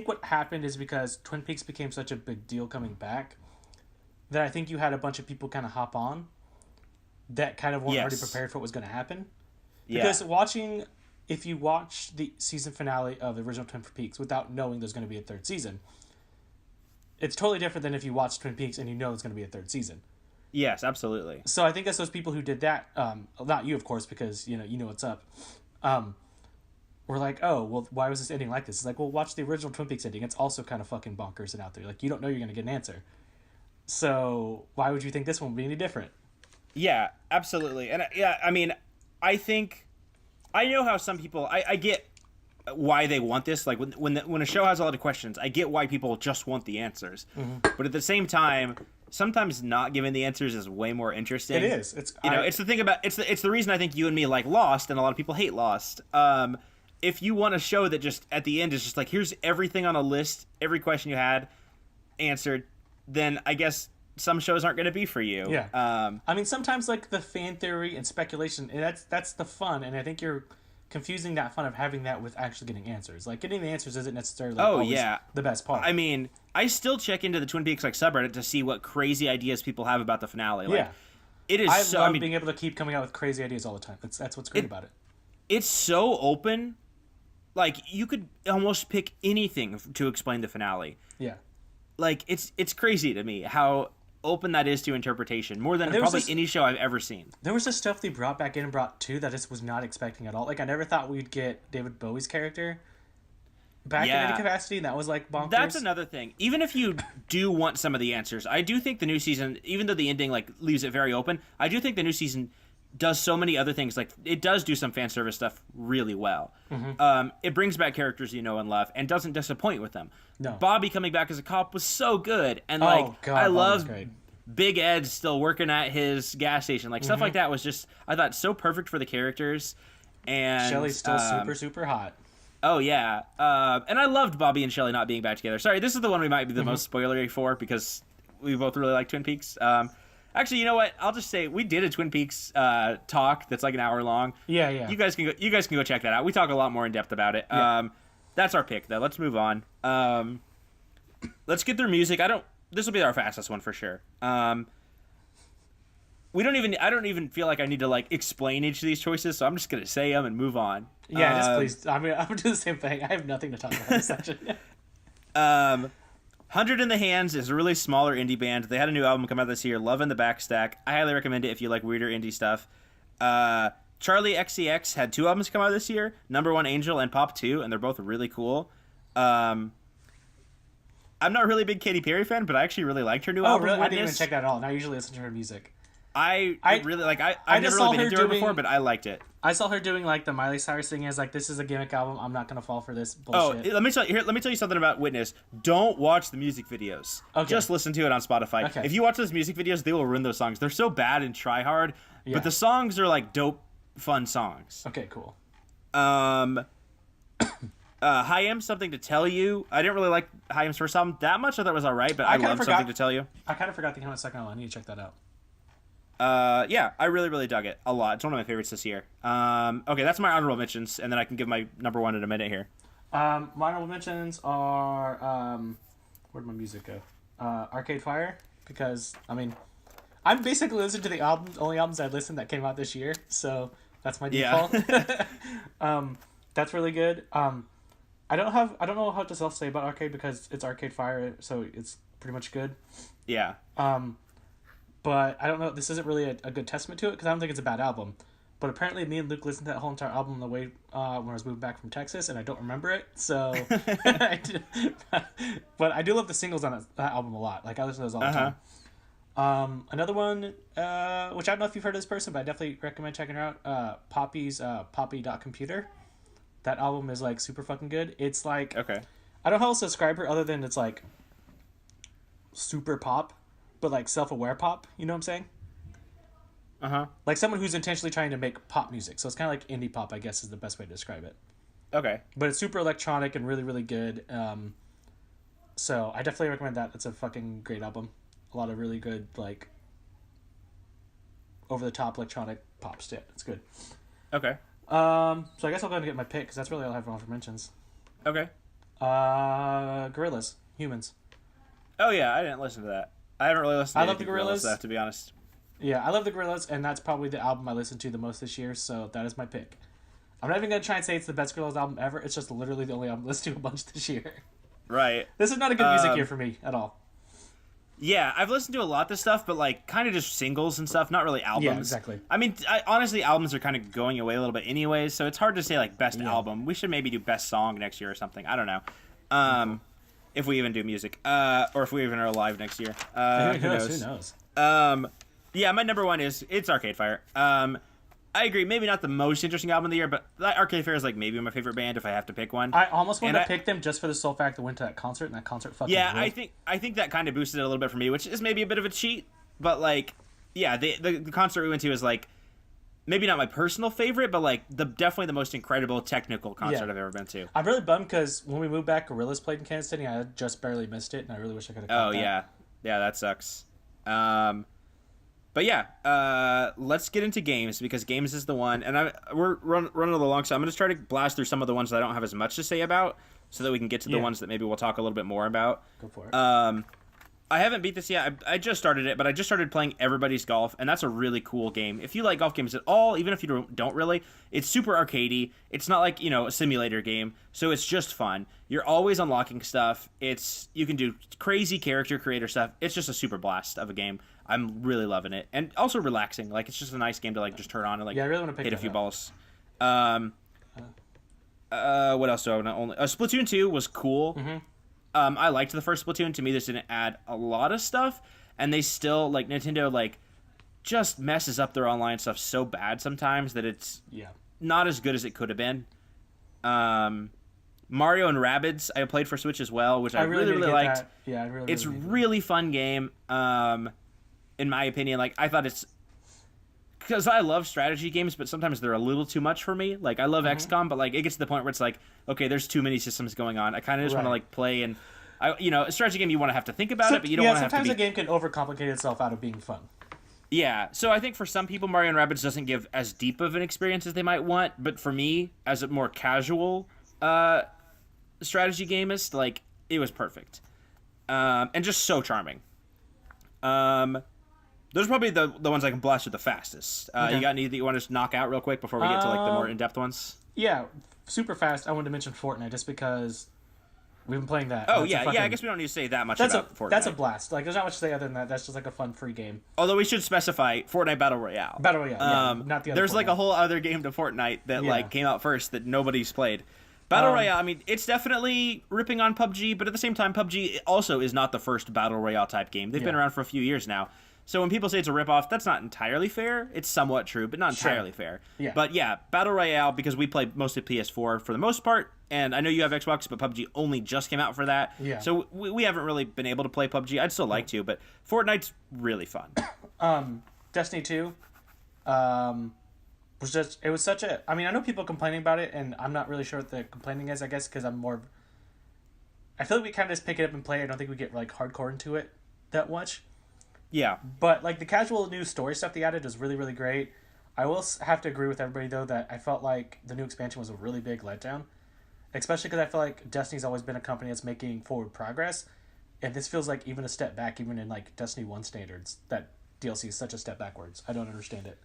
what happened is because Twin Peaks became such a big deal coming back that I think you had a bunch of people kind of hop on that kind of weren't already prepared for what was going to happen. Because if you watch the season finale of the original Twin Peaks without knowing there's going to be a third season, it's totally different than if you watch Twin Peaks and you know it's going to be a third season. Yes, absolutely. So I think that's those people who did that, not you, of course, because you know what's up. We're oh, well, why was this ending like this? It's well, watch the original Twin Peaks ending. It's also kind of fucking bonkers and out there. You don't know you're going to get an answer. So why would you think this one would be any different? Yeah, absolutely. And I mean, I think, I know how some people, I get why they want this. When a show has a lot of questions, I get why people just want the answers. Mm-hmm. But at the same time, sometimes not giving the answers is way more interesting. It is. It's the thing about, it's the reason I think you and me like Lost, and a lot of people hate Lost. If you want a show that just at the end is just here's everything on a list, every question you had answered, then I guess some shows aren't going to be for you. Yeah. I mean, sometimes the fan theory and speculation, and that's the fun, and I think you're confusing that fun of having that with actually getting answers. Getting the answers isn't necessarily always the best part. I mean, I still check into the Twin Peaks subreddit to see what crazy ideas people have about the finale. It is I love being able to keep coming out with crazy ideas all the time. That's what's great about it. It's so open. You could almost pick anything to explain the finale. Yeah. It's crazy to me how open that is to interpretation, more than probably any show I've ever seen. There was this stuff they brought back in and brought to that I just was not expecting at all. I never thought we'd get David Bowie's character back in any capacity, and that was bonkers. That's another thing. Even if you do want some of the answers, I do think the new season, even though the ending leaves it very open, I do think the new season does so many other things. It does do some fan service stuff really well. Mm-hmm. It brings back characters you know and love and doesn't disappoint with them. No. Bobby coming back as a cop was so good, and I love Big Ed still working at his gas station. Stuff like that was just, I thought, so perfect for the characters. And Shelley's still super hot. Oh yeah, and I loved Bobby and Shelley not being back together. Sorry, this is the one we might be the most spoilery for because we both really like Twin Peaks. Actually, you know what? I'll just say we did a Twin Peaks talk that's an hour long. Yeah. You guys can go check that out. We talk a lot more in depth about it. Yeah. That's our pick though. Let's move on. Let's get through music. This will be our fastest one for sure. I don't even feel like I need to like explain each of these choices, so I'm just gonna say them and move on. Yeah, just please. I'm gonna do the same thing. I have nothing to talk about in this section. 100 in the Hands is a really smaller indie band. They had a new album come out this year, Love in the Backstack. I highly recommend it if you like weirder indie stuff. Charlie XCX had 2 albums come out this year, Number One Angel and Pop 2, and they're both really cool. I'm not really a big Katy Perry fan, but I actually really liked her new album. Really? I didn't even check that at all. And I usually listen to her music. I really like. I've never really been into her before, but I liked it. I saw her doing like the Miley Cyrus thing. As like, this is a gimmick album. I'm not gonna fall for this bullshit. Oh, let me tell you something about Witness. Don't watch the music videos. Okay. Just listen to it on Spotify. Okay. If you watch those music videos, they will ruin those songs. They're so bad and try hard, but the songs are like dope, fun songs. Okay, cool. Haim, Something to Tell You. I didn't really like Haim's first album that much. I thought it was alright, but I love Something to Tell You. I kind of forgot the second album. I need to check that out. Yeah, I really, really dug it a lot. It's one of my favorites this year. Okay, that's my honorable mentions, and then I can give my number one in a minute here. My honorable mentions are where'd my music go? Arcade Fire, because I mean, I'm basically listening to the only albums I listened that came out this year, so that's my default. Yeah. That's really good. I don't know how to say about Arcade because it's Arcade Fire, so it's pretty much good. Yeah. But I don't know. This isn't really a good testament to it because I don't think it's a bad album. But apparently, me and Luke listened to that whole entire album on the way when I was moving back from Texas, and I don't remember it. So, but I do love the singles on that album a lot. Like I listen to those all the time. Another one, which I don't know if you've heard of this person, but I definitely recommend checking her out. Poppy's Poppy.computer. That album is like super fucking good. It's like okay. I don't know how else to describe her other than it's like super pop, but like self-aware pop. You know what I'm saying? Like someone who's intentionally trying to make pop music. So it's kind of like indie pop, I guess, is the best way to describe it. Okay. But it's super electronic and really, really good. So I definitely recommend that. It's a fucking great album. A lot of really good, like, over-the-top electronic pop shit. It's good. Okay. So I guess I'll go ahead and get my pick, because that's really all I have for mentions. Okay. Gorillaz. Humans. Oh, yeah, I didn't listen to that. I haven't really listened to I love the Gorillaz stuff, to be honest. Yeah, I love the Gorillaz, and that's probably the album I listened to the most this year, so that is my pick. I'm not even going to try and say it's the best Gorillaz album ever. It's just literally the only album I listened to a bunch this year. Right. This is not a good music year for me at all. Yeah, I've listened to a lot of this stuff, but like kind of just singles and stuff, not really albums. Yeah, exactly. I mean, honestly, albums are kind of going away a little bit anyways, so it's hard to say like best album. We should maybe do best song next year or something. I don't know. If we even do music, or if we even are alive next year. Who knows? Yeah, my number one it's Arcade Fire. I agree. Maybe not the most interesting album of the year, but Arcade Fire is like maybe my favorite band if I have to pick one. I almost want to pick them just for the sole fact that I went to that concert and that concert fucking. Yeah, ruled. I think that kind of boosted it a little bit for me, which is maybe a bit of a cheat, but like, yeah, the concert we went to is like maybe not my personal favorite, but like definitely the most incredible technical concert I've ever been to. I'm really bummed because when we moved back, Gorillaz played in Kansas City. I just barely missed it, and I really wish I could have. Oh yeah, that sucks. But yeah, let's get into games because games is the one, and we're running a little long, so I'm going to try to blast through some of the ones that I don't have as much to say about, so that we can get to the ones that maybe we'll talk a little bit more about. Go for it. I haven't beat this yet. I just started it, but I just started playing Everybody's Golf, and that's a really cool game. If you like golf games at all, even if you don't really, it's super arcadey. It's not like, a simulator game, so it's just fun. You're always unlocking stuff. You can do crazy character creator stuff. It's just a super blast of a game. I'm really loving it, and also relaxing. Like it's just a nice game to like just turn on and like I really want to pick hit a few balls. What else do I want to Splatoon 2 was cool. Mm-hmm. I liked the first Splatoon. To me, this didn't add a lot of stuff, and they still like Nintendo like just messes up their online stuff so bad sometimes that it's not as good as it could have been. Mario and Rabbids I played for Switch as well, which I really liked. That. Yeah, it's really fun game. In my opinion, like I thought it's because I love strategy games, but sometimes they're a little too much for me. Like I love XCOM, but like it gets to the point where it's like, okay, there's too many systems going on. I kind of just want to like play and, a strategy game you want to have to think about it, but you don't want to have to. Sometimes a game can overcomplicate itself out of being fun. Yeah, so I think for some people, Mario and Rabbids doesn't give as deep of an experience as they might want, but for me, as a more casual strategy gamist, like it was perfect, and just so charming. Those are probably the ones I can blast through the fastest. Okay. You got any that you want to knock out real quick before we get to like the more in-depth ones? Yeah, super fast. I wanted to mention Fortnite just because we've been playing that. Oh yeah, I guess we don't need to say that much about Fortnite. That's a blast. Like, there's not much to say other than that. That's just like a fun free game. Although we should specify Fortnite Battle Royale. Battle Royale, yeah, not the other. There's Fortnite. like a whole other game to Fortnite that like came out first that nobody's played. Battle Royale, I mean, it's definitely ripping on PUBG, but at the same time, PUBG also is not the first Battle Royale type game. They've been around for a few years now. So when people say it's a ripoff, that's not entirely fair. It's somewhat true, but not entirely fair. Yeah. But yeah, Battle Royale, because we play mostly PS4 for the most part, and I know you have Xbox, but PUBG only just came out for that. Yeah. So we haven't really been able to play PUBG. I'd still like to, but Fortnite's really fun. Destiny 2 was just, it was such a, I mean, I know people complaining about it, and I'm not really sure what the complaining is, I guess, because I'm more, I feel like we kind of just pick it up and play it. I don't think we get like hardcore into it that much. Yeah. But like the casual new story stuff they added was really, really great. I will have to agree with everybody though that I felt like the new expansion was a really big letdown, especially because I feel like Destiny's always been a company that's making forward progress, and this feels like even a step back, even in like Destiny 1 standards. That DLC is such a step backwards. I don't understand it.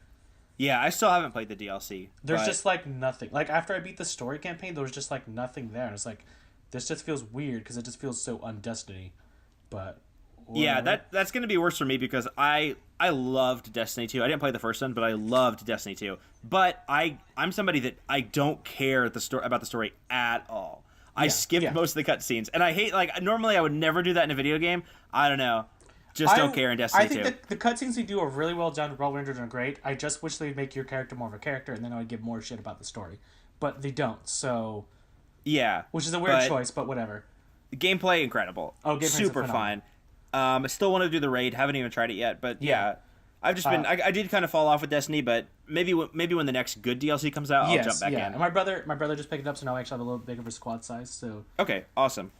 Yeah, I still haven't played the DLC. There's just like nothing. Like after I beat the story campaign, there was just like nothing there. And it's like, this just feels weird because it just feels so un-Destiny. But whatever. Yeah, that's going to be worse for me because I loved Destiny 2. I didn't play the first one, but I loved Destiny 2. But I'm somebody that I don't care about the story at all. I skipped most of the cutscenes, and I hate, like, normally I would never do that in a video game. I don't know. Just don't care in Destiny 2. I think the cutscenes they do are really well done, well rendered, and great. I just wish they'd make your character more of a character, and then I would give more shit about the story. But they don't, so... Yeah. Which is a weird choice, but whatever. Gameplay, incredible. Oh, gameplay's super fun. I still want to do the raid. Haven't even tried it yet, but yeah. I've just been... I did kind of fall off with Destiny, but maybe when the next good DLC comes out, I'll jump back in. And my brother just picked it up, so now I actually have a little bit of a squad size, so... Okay, awesome.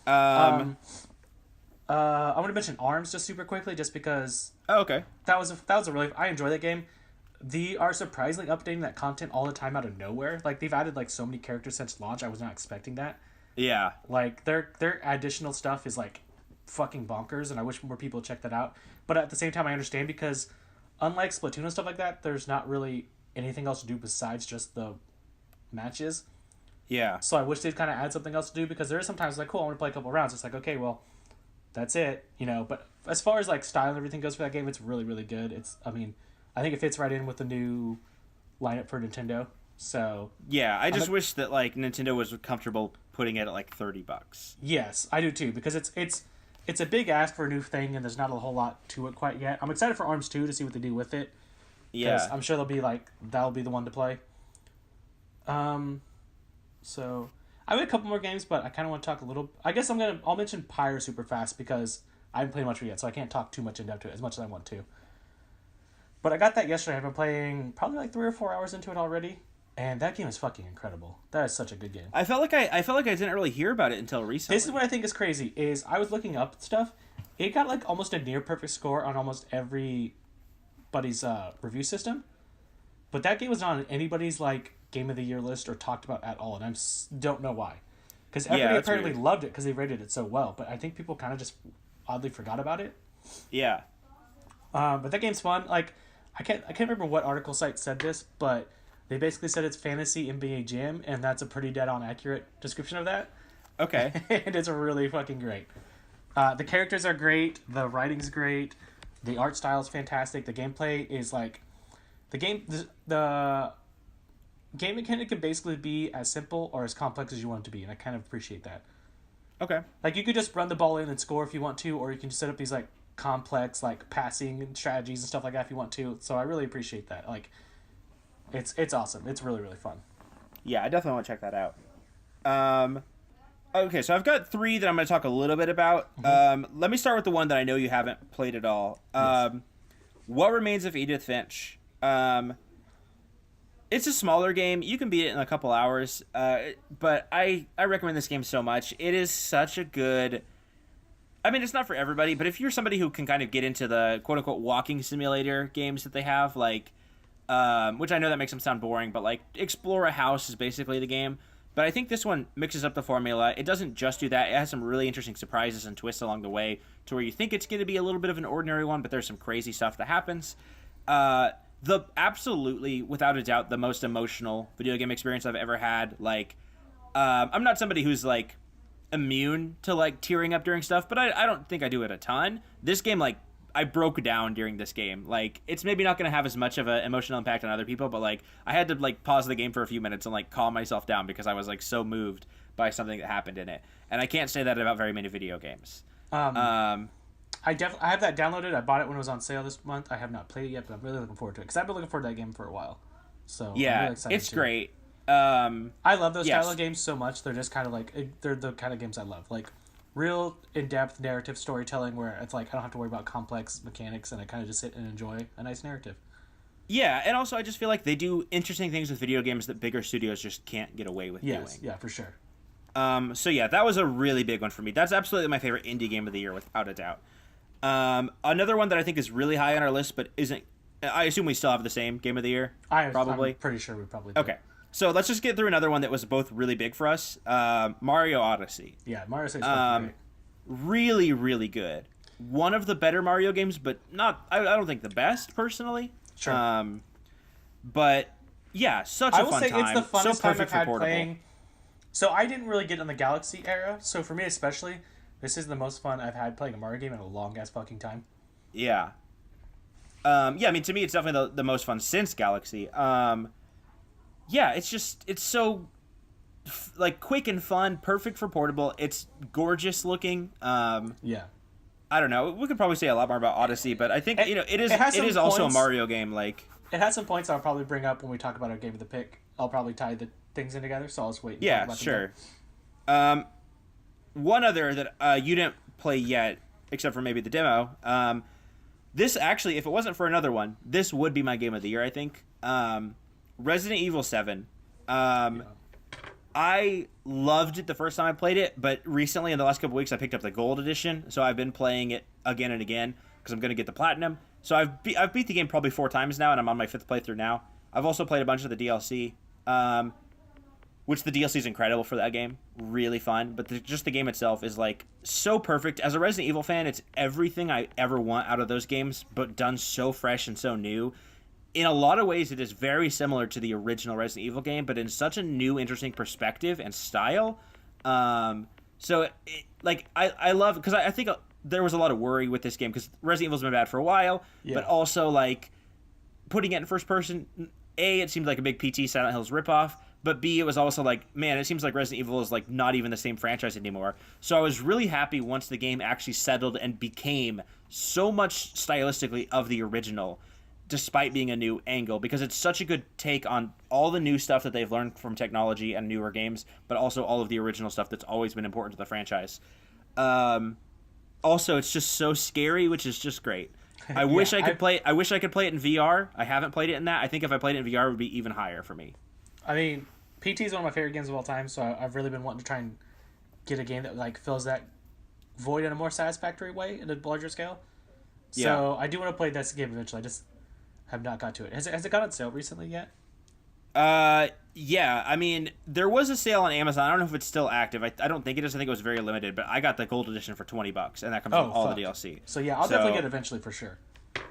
I want to mention ARMS just super quickly, just because... Oh, okay. That was a really... I enjoy that game. They are surprisingly updating that content all the time out of nowhere. Like, they've added, like, so many characters since launch. I was not expecting that. Yeah. Like, their additional stuff is, like, fucking bonkers, and I wish more people check that out. But at the same time, I understand, because unlike Splatoon and stuff like that, there's not really anything else to do besides just the matches. Yeah. So I wish they'd kind of add something else to do, because there is sometimes, like, cool, I want to play a couple rounds. It's like, okay, well... that's it, you know. But as far as like style and everything goes for that game, it's really, really good. I think it fits right in with the new lineup for Nintendo. So yeah, I just wish that like Nintendo was comfortable putting it at like $30. Yes, I do too, because it's a big ask for a new thing, and there's not a whole lot to it quite yet. I'm excited for ARMS 2 to see what they do with it. Yeah, I'm sure that'll be the one to play. So. I have a couple more games, but I kind of want to talk a little... I guess I'll mention Pyre super fast because I haven't played much of it yet, so I can't talk too much in depth to it as much as I want to. But I got that yesterday. I've been playing probably like 3 or 4 hours into it already, and that game is fucking incredible. That is such a good game. I felt like I didn't really hear about it until recently. This is what I think is crazy, is I was looking up stuff. It got like almost a near perfect score on almost everybody's review system, but that game was not on anybody's like Game of the Year list or talked about at all, and I don't know why. Because everybody apparently loved it because they rated it so well, but I think people kind of just oddly forgot about it. Yeah. But that game's fun. Like, I can't remember what article site said this, but they basically said it's fantasy NBA Jam, and that's a pretty dead-on accurate description of that. Okay. And it's really fucking great. The characters are great. The writing's great. The art style is fantastic. The gameplay is like... The game mechanic can basically be as simple or as complex as you want it to be, and I kind of appreciate that. Okay. Like, you could just run the ball in and score if you want to, or you can just set up these, like, complex, like, passing and strategies and stuff like that if you want to. So I really appreciate that. Like, it's awesome. It's really, really fun. Yeah, I definitely want to check that out. Okay, so I've got 3 that I'm going to talk a little bit about. Mm-hmm. Let me start with the one that I know you haven't played at all. Yes. What Remains of Edith Finch. It's a smaller game. You can beat it in a couple hours, but I recommend this game so much. It is such a good... I mean, it's not for everybody, but if you're somebody who can kind of get into the quote-unquote walking simulator games that they have, like, which I know that makes them sound boring, but, like, Explore a House is basically the game. But I think this one mixes up the formula. It doesn't just do that. It has some really interesting surprises and twists along the way to where you think it's going to be a little bit of an ordinary one, but there's some crazy stuff that happens. The absolutely, without a doubt, the most emotional video game experience I've ever had. Like, I'm not somebody who's, like, immune to, like, tearing up during stuff, but I don't think I do it a ton. This game, like, I broke down during this game. Like, it's maybe not going to have as much of an emotional impact on other people, but, like, I had to, like, pause the game for a few minutes and, like, calm myself down because I was, like, so moved by something that happened in it. And I can't say that about very many video games. I have that downloaded. I bought it when it was on sale this month. I have not played it yet, but I'm really looking forward to it because I've been looking forward to that game for a while. So yeah, I'm really it's great. I love those style of games so much. They're just kind of like they're the kind of games I love, like real in-depth narrative storytelling where it's like I don't have to worry about complex mechanics and I kind of just sit and enjoy a nice narrative. Yeah, and also I just feel like they do interesting things with video games that bigger studios just can't get away with doing. Yeah, for sure. So yeah, that was a really big one for me. That's absolutely my favorite indie game of the year, without a doubt. Another one that I think is really high on our list, but isn't. I assume we still have the same game of the year. Probably. I'm pretty sure we probably do. Okay, so let's just get through another one that was both really big for us. Mario Odyssey. Yeah, Mario Odyssey is great. Really, really good. One of the better Mario games, but not. I don't think the best personally. Sure. But yeah, such a fun time. I will say it's the funnest so time perfect I've had for portable. playing. So I didn't really get in the Galaxy era. So for me especially, this is the most fun I've had playing a Mario game in a long ass fucking time. Yeah. I mean, to me, it's definitely the most fun since Galaxy. Yeah, it's so like quick and fun, perfect for portable. It's gorgeous looking. Yeah. I don't know. We could probably say a lot more about Odyssey, but I think it is also a Mario game. Like, it has some points I'll probably bring up when we talk about our game of the pick. I'll probably tie the things in together, so I'll just wait. And yeah, talk about sure. One other that you didn't play yet, except for maybe the demo. This actually, if it wasn't for another one, this would be my game of the year, I think. Resident Evil 7. I loved it the first time I played it, but recently in the last couple weeks I picked up the gold edition, so I've been playing it again and again because I'm going to get the platinum. So I've beat the game probably 4 times now, and I'm on my 5th playthrough now. I've also played a bunch of the DLC, which the DLC is incredible for that game. Really fun, but just the game itself is like so perfect. As a Resident Evil fan, it's everything I ever want out of those games, but done so fresh and so new. In a lot of ways, it is very similar to the original Resident Evil game, but in such a new, interesting perspective and style. I love, because I think there was a lot of worry with this game, because Resident Evil's been bad for a while, but also, like, putting it in first person, A, it seemed like a big PT Silent Hills ripoff, but B, it was also like, man, it seems like Resident Evil is, like, not even the same franchise anymore. So I was really happy once the game actually settled and became so much stylistically of the original, despite being a new angle, because it's such a good take on all the new stuff that they've learned from technology and newer games, but also all of the original stuff that's always been important to the franchise. Also, it's just so scary, which is just great. I wish I could play it in VR. I haven't played it in that. I think if I played it in VR, it would be even higher for me. I mean, PT is one of my favorite games of all time, so I've really been wanting to try and get a game that like fills that void in a more satisfactory way at a larger scale. So I do want to play this game eventually. I just have not got to it. Has it gone on sale recently yet? Yeah. I mean, there was a sale on Amazon. I don't know if it's still active. I don't think it is. I think it was very limited, but I got the gold edition for $20, and that comes with all the DLC. So yeah, I'll definitely get it eventually for sure.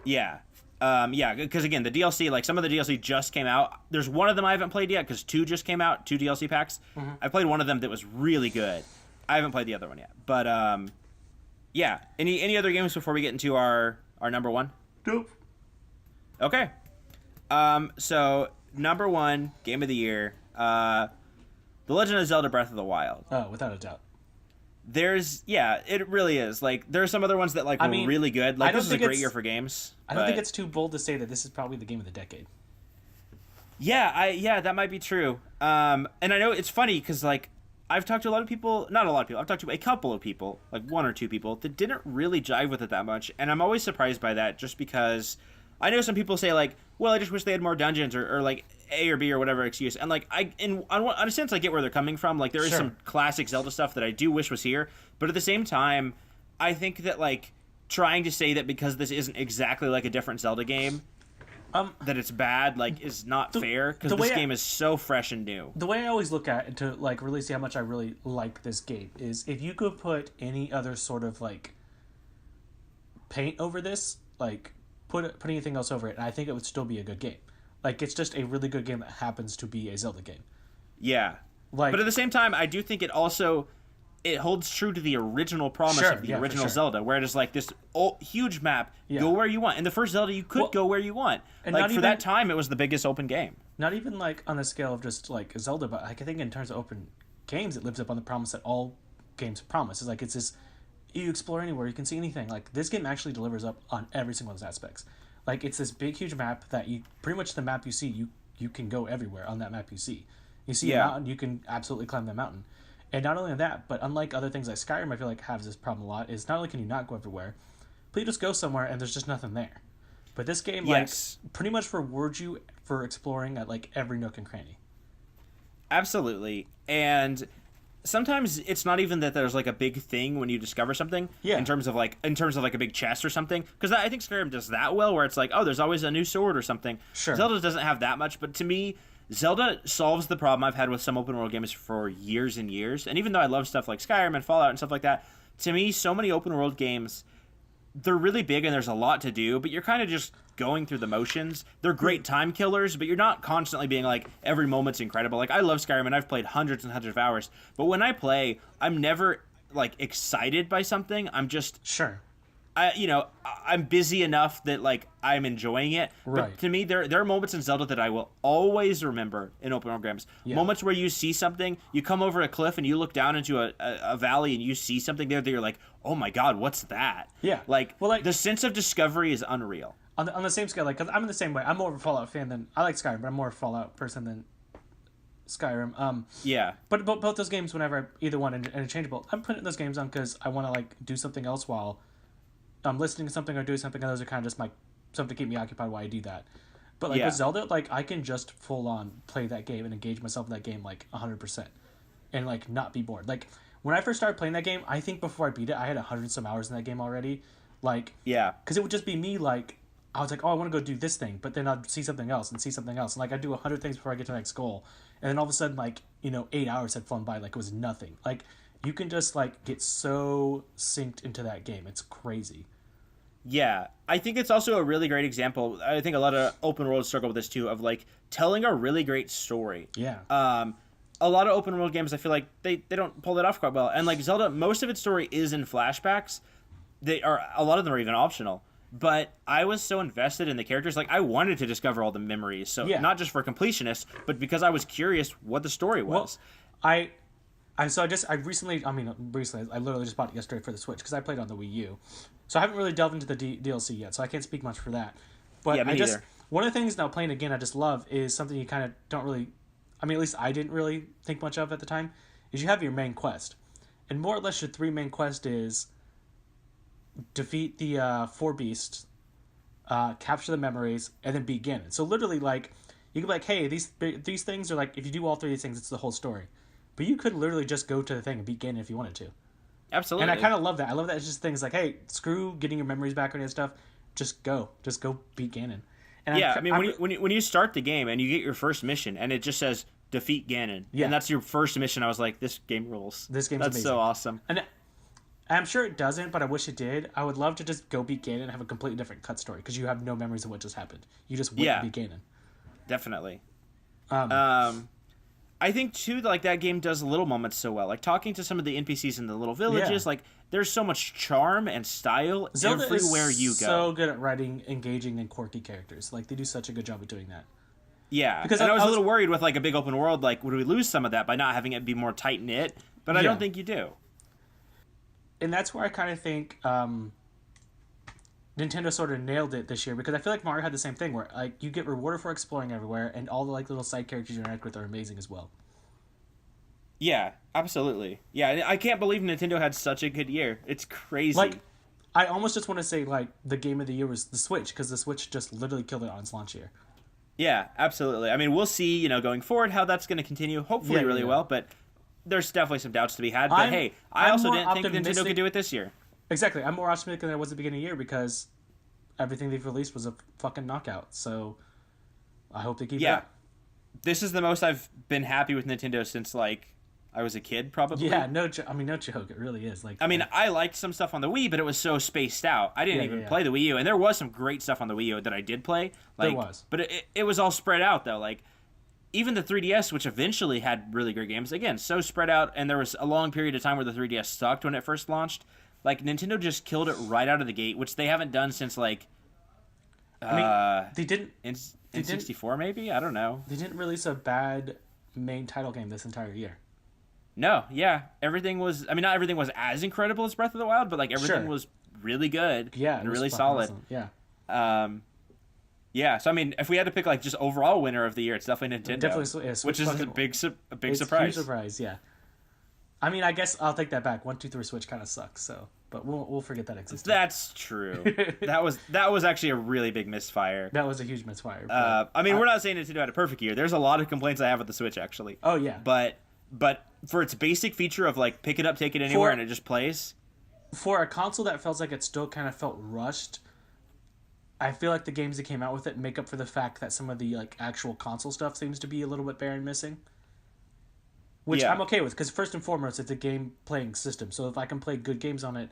Yeah. Because again, the DLC, like some of the DLC just came out. There's one of them I haven't played yet because 2 just came out, 2 DLC packs. Mm-hmm. I played one of them that was really good. I haven't played the other one yet. But yeah. Any other games before we get into our number one? Nope. Okay. So number 1 game of the year, The Legend of Zelda: Breath of the Wild. Oh, without a doubt. It really is. Like, there are some other ones that were really good. Like, this is a great year for games. I don't think it's too bold to say that this is probably the game of the decade. Yeah, that might be true. And I know it's funny because, like, I've talked to a lot of people, not a lot of people, I've talked to a couple of people, like 1 or 2 people, that didn't really jive with it that much. And I'm always surprised by that just because I know some people say, like, well, I just wish they had more dungeons or like, A or B or whatever excuse. And, like, on a sense, I get where they're coming from. Like, there is some classic Zelda stuff that I do wish was here. But at the same time, I think that, like, trying to say that because this isn't exactly like a different Zelda game that it's bad like is not fair, because this game is so fresh and new. The way I always look at it to like really see how much I really like this game is if you could put any other sort of like paint over this, like put anything else over it, and I think it would still be a good game. Like it's just a really good game that happens to be a Zelda game. Yeah. Like, but at the same time, I do think it holds true to the original promise of the original Zelda, where it is like this huge map, go where you want. In the first Zelda, you could go where you want. And like for that time, it was the biggest open game. Not even like on the scale of just like Zelda, but like I think in terms of open games, it lives up on the promise that all games promise. It's like it's this, you explore anywhere, you can see anything. Like this game actually delivers up on every single one of those aspects. Like it's this big, huge map that you pretty much the map you see, you can go everywhere on that map you see. You see a mountain, you can absolutely climb that mountain. And not only that, but unlike other things like Skyrim, I feel like has this problem a lot, is not only can you not go everywhere, but you just go somewhere and there's just nothing there. But this game, like, pretty much rewards you for exploring at, like, every nook and cranny. Absolutely. And sometimes it's not even that there's, like, a big thing when you discover something. Yeah. In terms of, like, a big chest or something. Because I think Skyrim does that well, where it's like, oh, there's always a new sword or something. Sure. Zelda doesn't have that much, but to me, Zelda solves the problem I've had with some open world games for years and years. And even though I love stuff like Skyrim and Fallout and stuff like that, to me, so many open world games, they're really big and there's a lot to do, but you're kind of just going through the motions. They're great time killers, but you're not constantly being like, every moment's incredible. Like, I love Skyrim and I've played hundreds and hundreds of hours, but when I play, I'm never like excited by something. I'm just... Sure. I'm busy enough that like I'm enjoying it. Right. But to me, there are moments in Zelda that I will always remember in open world games. Yeah. Moments where you see something, you come over a cliff and you look down into a valley and you see something there that you're like, oh my god, what's that? Yeah. Like the sense of discovery is unreal. On the same scale, like, cause I'm in the same way. I'm more of a Fallout fan than I like Skyrim, but I'm more a Fallout person than Skyrim. Yeah. But both those games, whenever either one interchangeable, I'm putting those games on because I want to like do something else while I'm listening to something or doing something, and those are kind of just my something to keep me occupied while I do that. But like with Zelda, like I can just full on play that game and engage myself in that game like 100%, and like not be bored. Like when I first started playing that game, I think before I beat it, I had 100 some hours in that game already. Like because it would just be me like I was like, oh, I want to go do this thing, but then I'd see something else and see something else, and like I'd do 100 things before I get to the next goal, and then all of a sudden like 8 hours had flown by like it was nothing. Like you can just like get so synced into that game. It's crazy. Yeah, I think it's also a really great example. I think a lot of open worlds struggle with this too, of like telling a really great story. Yeah. A lot of open world games, I feel like they don't pull that off quite well. And like Zelda, most of its story is in flashbacks. A lot of them are even optional. But I was so invested in the characters, like I wanted to discover all the memories. So not just for completionists, but because I was curious what the story was. Well, I recently, I literally just bought it yesterday for the Switch because I played on the Wii U. So I haven't really delved into the DLC yet, so I can't speak much for that. But one of the things now playing again I just love is something you kind of don't really, at least I didn't really think much of at the time, is you have your main quest. And more or less your 3 main quest is defeat the 4 beasts, capture the memories, and then beat Ganon. So literally like, you could be like, hey, these things are like, if you do all 3 of these things, it's the whole story. But you could literally just go to the thing and beat Ganon if you wanted to. Absolutely. And I kind of love that. I love that it's just things like, hey, screw getting your memories back or any stuff. Just go beat Ganon. And when you start the game and you get your first mission and it just says defeat Ganon, and that's your first mission, I was like, this game rules. This game's amazing. That's so awesome. And I'm sure it doesn't, but I wish it did. I would love to just go beat Ganon and have a completely different cut story because you have no memories of what just happened. You just went to beat Ganon. Definitely. I think too, like that game does little moments so well. Like talking to some of the NPCs in the little villages, like there's so much charm and style Zelda everywhere you go. So good at writing engaging and quirky characters. Like they do such a good job of doing that. Yeah, because I was a little worried with like a big open world. Like, would we lose some of that by not having it be more tight knit? But I don't think you do. And that's where I kind of think Nintendo sort of nailed it this year, because I feel like Mario had the same thing where like you get rewarded for exploring everywhere, and all the like little side characters you interact with are amazing as well. Yeah, absolutely. Yeah, I can't believe Nintendo had such a good year. It's crazy. Like, I almost just want to say like the game of the year was the Switch, because the Switch just literally killed it on its launch year. Yeah, absolutely. I mean, we'll see, going forward how that's going to continue. Hopefully, really well, but there's definitely some doubts to be had. But I also didn't think Nintendo could do it this year. Exactly. I'm more optimistic than I was at the beginning of the year because everything they've released was a fucking knockout. So I hope they keep Yeah. that. This is the most I've been happy with Nintendo since like I was a kid, probably. Yeah, no joke. It really is. Like, I mean, I liked some stuff on the Wii, but it was so spaced out. I didn't even play the Wii U, and there was some great stuff on the Wii U that I did play. Like, there was, but it was all spread out though. Like, even the 3DS, which eventually had really great games, again, so spread out, and there was a long period of time where the 3DS sucked when it first launched. Like, Nintendo just killed it right out of the gate, which they haven't done since like. I mean, they didn't. In 64, maybe? I don't know. They didn't release a bad main title game this entire year. No, yeah. Everything was... I mean, not everything was as incredible as Breath of the Wild, but, like, everything was really good. Yeah, and really solid. Awesome. Yeah. Yeah, so, I mean, if we had to pick, like, just overall winner of the year, it's definitely Nintendo. Definitely, yeah, which is a big surprise. Huge surprise, yeah. I mean, I guess I'll take that back. 1, 2, 3 Switch kind of sucks, so... But we'll forget that existed. That's true. that was actually a really big misfire. That was a huge misfire. I mean, we're not saying Nintendo had a perfect year. There's a lot of complaints I have with the Switch, actually. Oh, yeah. But for its basic feature of, like, pick it up, take it anywhere, and it just plays... For a console that feels like it still kind of felt rushed, I feel like the games that came out with it make up for the fact that some of the, like, actual console stuff seems to be a little bit bare and missing. Which I'm okay with, because first and foremost, it's a game-playing system. So if I can play good games on it,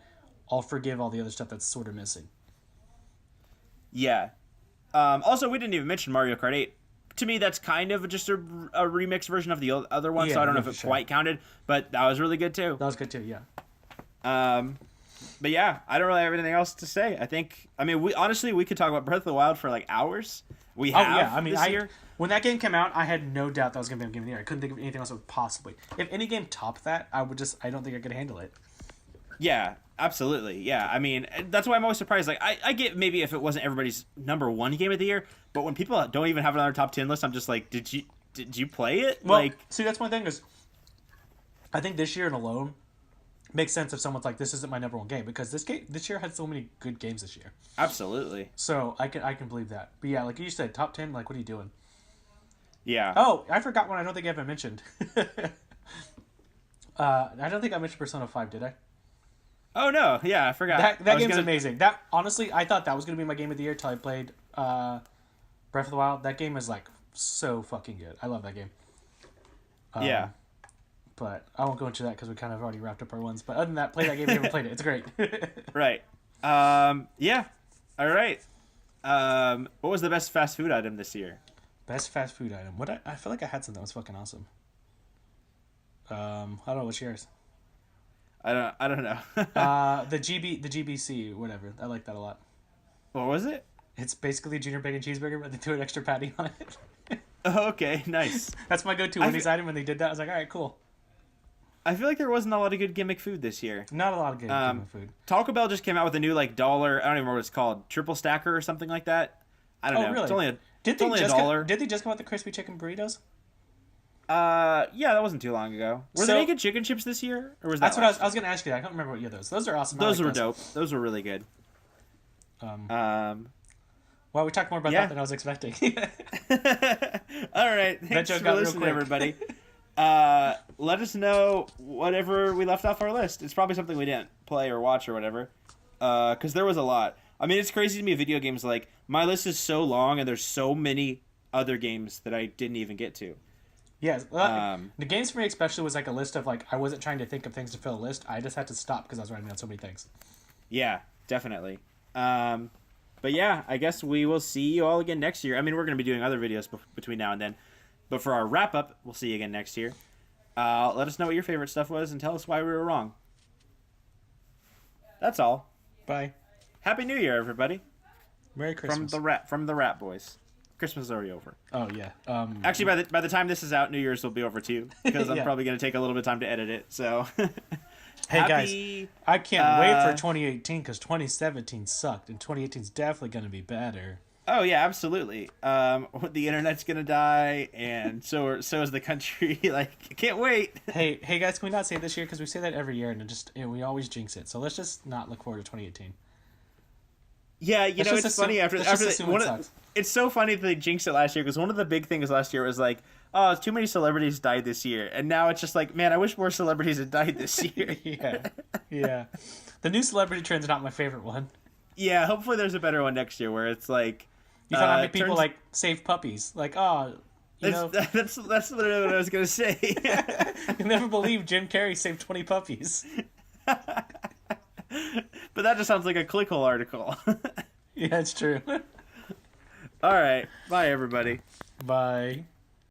I'll forgive all the other stuff that's sort of missing. Yeah. Also, we didn't even mention Mario Kart 8. To me, that's kind of just a remix version of the other one, so I don't know if it quite counted, but that was really good, too. That was good, too, yeah. But yeah, I don't really have anything else to say. I mean, we could talk about Breath of the Wild for, like, hours. We have this year. When that game came out, I had no doubt that was going to be a game of the year. I couldn't think of anything else that would possibly. If any game topped that, I don't think I could handle it. Yeah, absolutely. Yeah, I mean, that's why I'm always surprised. Like, I get maybe if it wasn't everybody's number one game of the year, but when people don't even have it on their top 10 list, I'm just like, did you play it? Well, like, see, that's my thing is, I think this year alone makes sense if someone's like, this isn't my number one game, because this year had so many good games this year. Absolutely. So I can believe that. But yeah, like you said, top 10, like, what are you doing? Yeah. Oh, I forgot one I don't think I haven't mentioned. I don't think I mentioned Persona 5, did I? Oh, no. Yeah, I forgot. That game's amazing. That honestly, I thought that was going to be my game of the year till I played Breath of the Wild. That game is, like, so fucking good. I love that game. Yeah. But I won't go into that because we kind of already wrapped up our ones. But other than that, play that game if you haven't played it. It's great. Right. Yeah. All right. What was the best fast food item this year? Best fast food item. I feel like I had something that was fucking awesome. I don't know. What's yours? I don't know. The GBC, whatever. I like that a lot. What was it? It's basically Junior Bacon Cheeseburger, but they threw an extra patty on it. Oh, okay, nice. That's my go-to Wendy's item. When they did that, I was like, all right, cool. I feel like there wasn't a lot of good gimmick food this year. Not a lot of good gimmick food. Taco Bell just came out with a new, like, dollar, I don't even remember what it's called, triple stacker or something like that. I don't know. Really? It's only a dollar. Did they just come out with the crispy chicken burritos? Yeah, that wasn't too long ago. Were they making chicken chips this year, or was that? That's what I was going to ask you. I can't remember what year those. Those are awesome. Those were dope. Those were really good. Well, we talked more about that than I was expecting. All right, thanks for listening, everybody. Let us know whatever we left off our list. It's probably something we didn't play or watch or whatever, because there was a lot. I mean, it's crazy to me. Video games, like, my list is so long, and there's so many other games that I didn't even get to. Yeah, the games for me especially was like a list of, like, I wasn't trying to think of things to fill a list. I just had to stop because I was writing down so many things. Yeah, definitely. But yeah, I guess we will see you all again next year. I mean, we're going to be doing other videos between now and then. But for our wrap-up, we'll see you again next year. Let us know what your favorite stuff was and tell us why we were wrong. That's all. Bye. Happy New Year, everybody. Merry Christmas. From the Rat Boys. Christmas is already over. Oh, yeah. Actually, by the time this is out, New Year's will be over, too. Because I'm probably going to take a little bit of time to edit it, so... Hey, guys, I can't wait for 2018 because 2017 sucked, and 2018 is definitely going to be better. Oh, yeah, absolutely. The internet's going to die, and so is the country. Like, I can't wait. Hey, guys, can we not say it this year? Because we say that every year, and we always jinx it. So let's just not look forward to 2018. Yeah, it's funny it's so funny that they jinxed it last year, because one of the big things last year was like, oh, too many celebrities died this year, and now it's just like, man, I wish more celebrities had died this year. Yeah. The new celebrity trend's not my favorite one. Yeah, hopefully there's a better one next year where it's like you found out how people like save puppies. Like, oh, you know, that's what I was gonna say. You'll never believe Jim Carrey saved 20 puppies. But that just sounds like a clickhole article. Yeah, it's true. All right, bye everybody. Bye.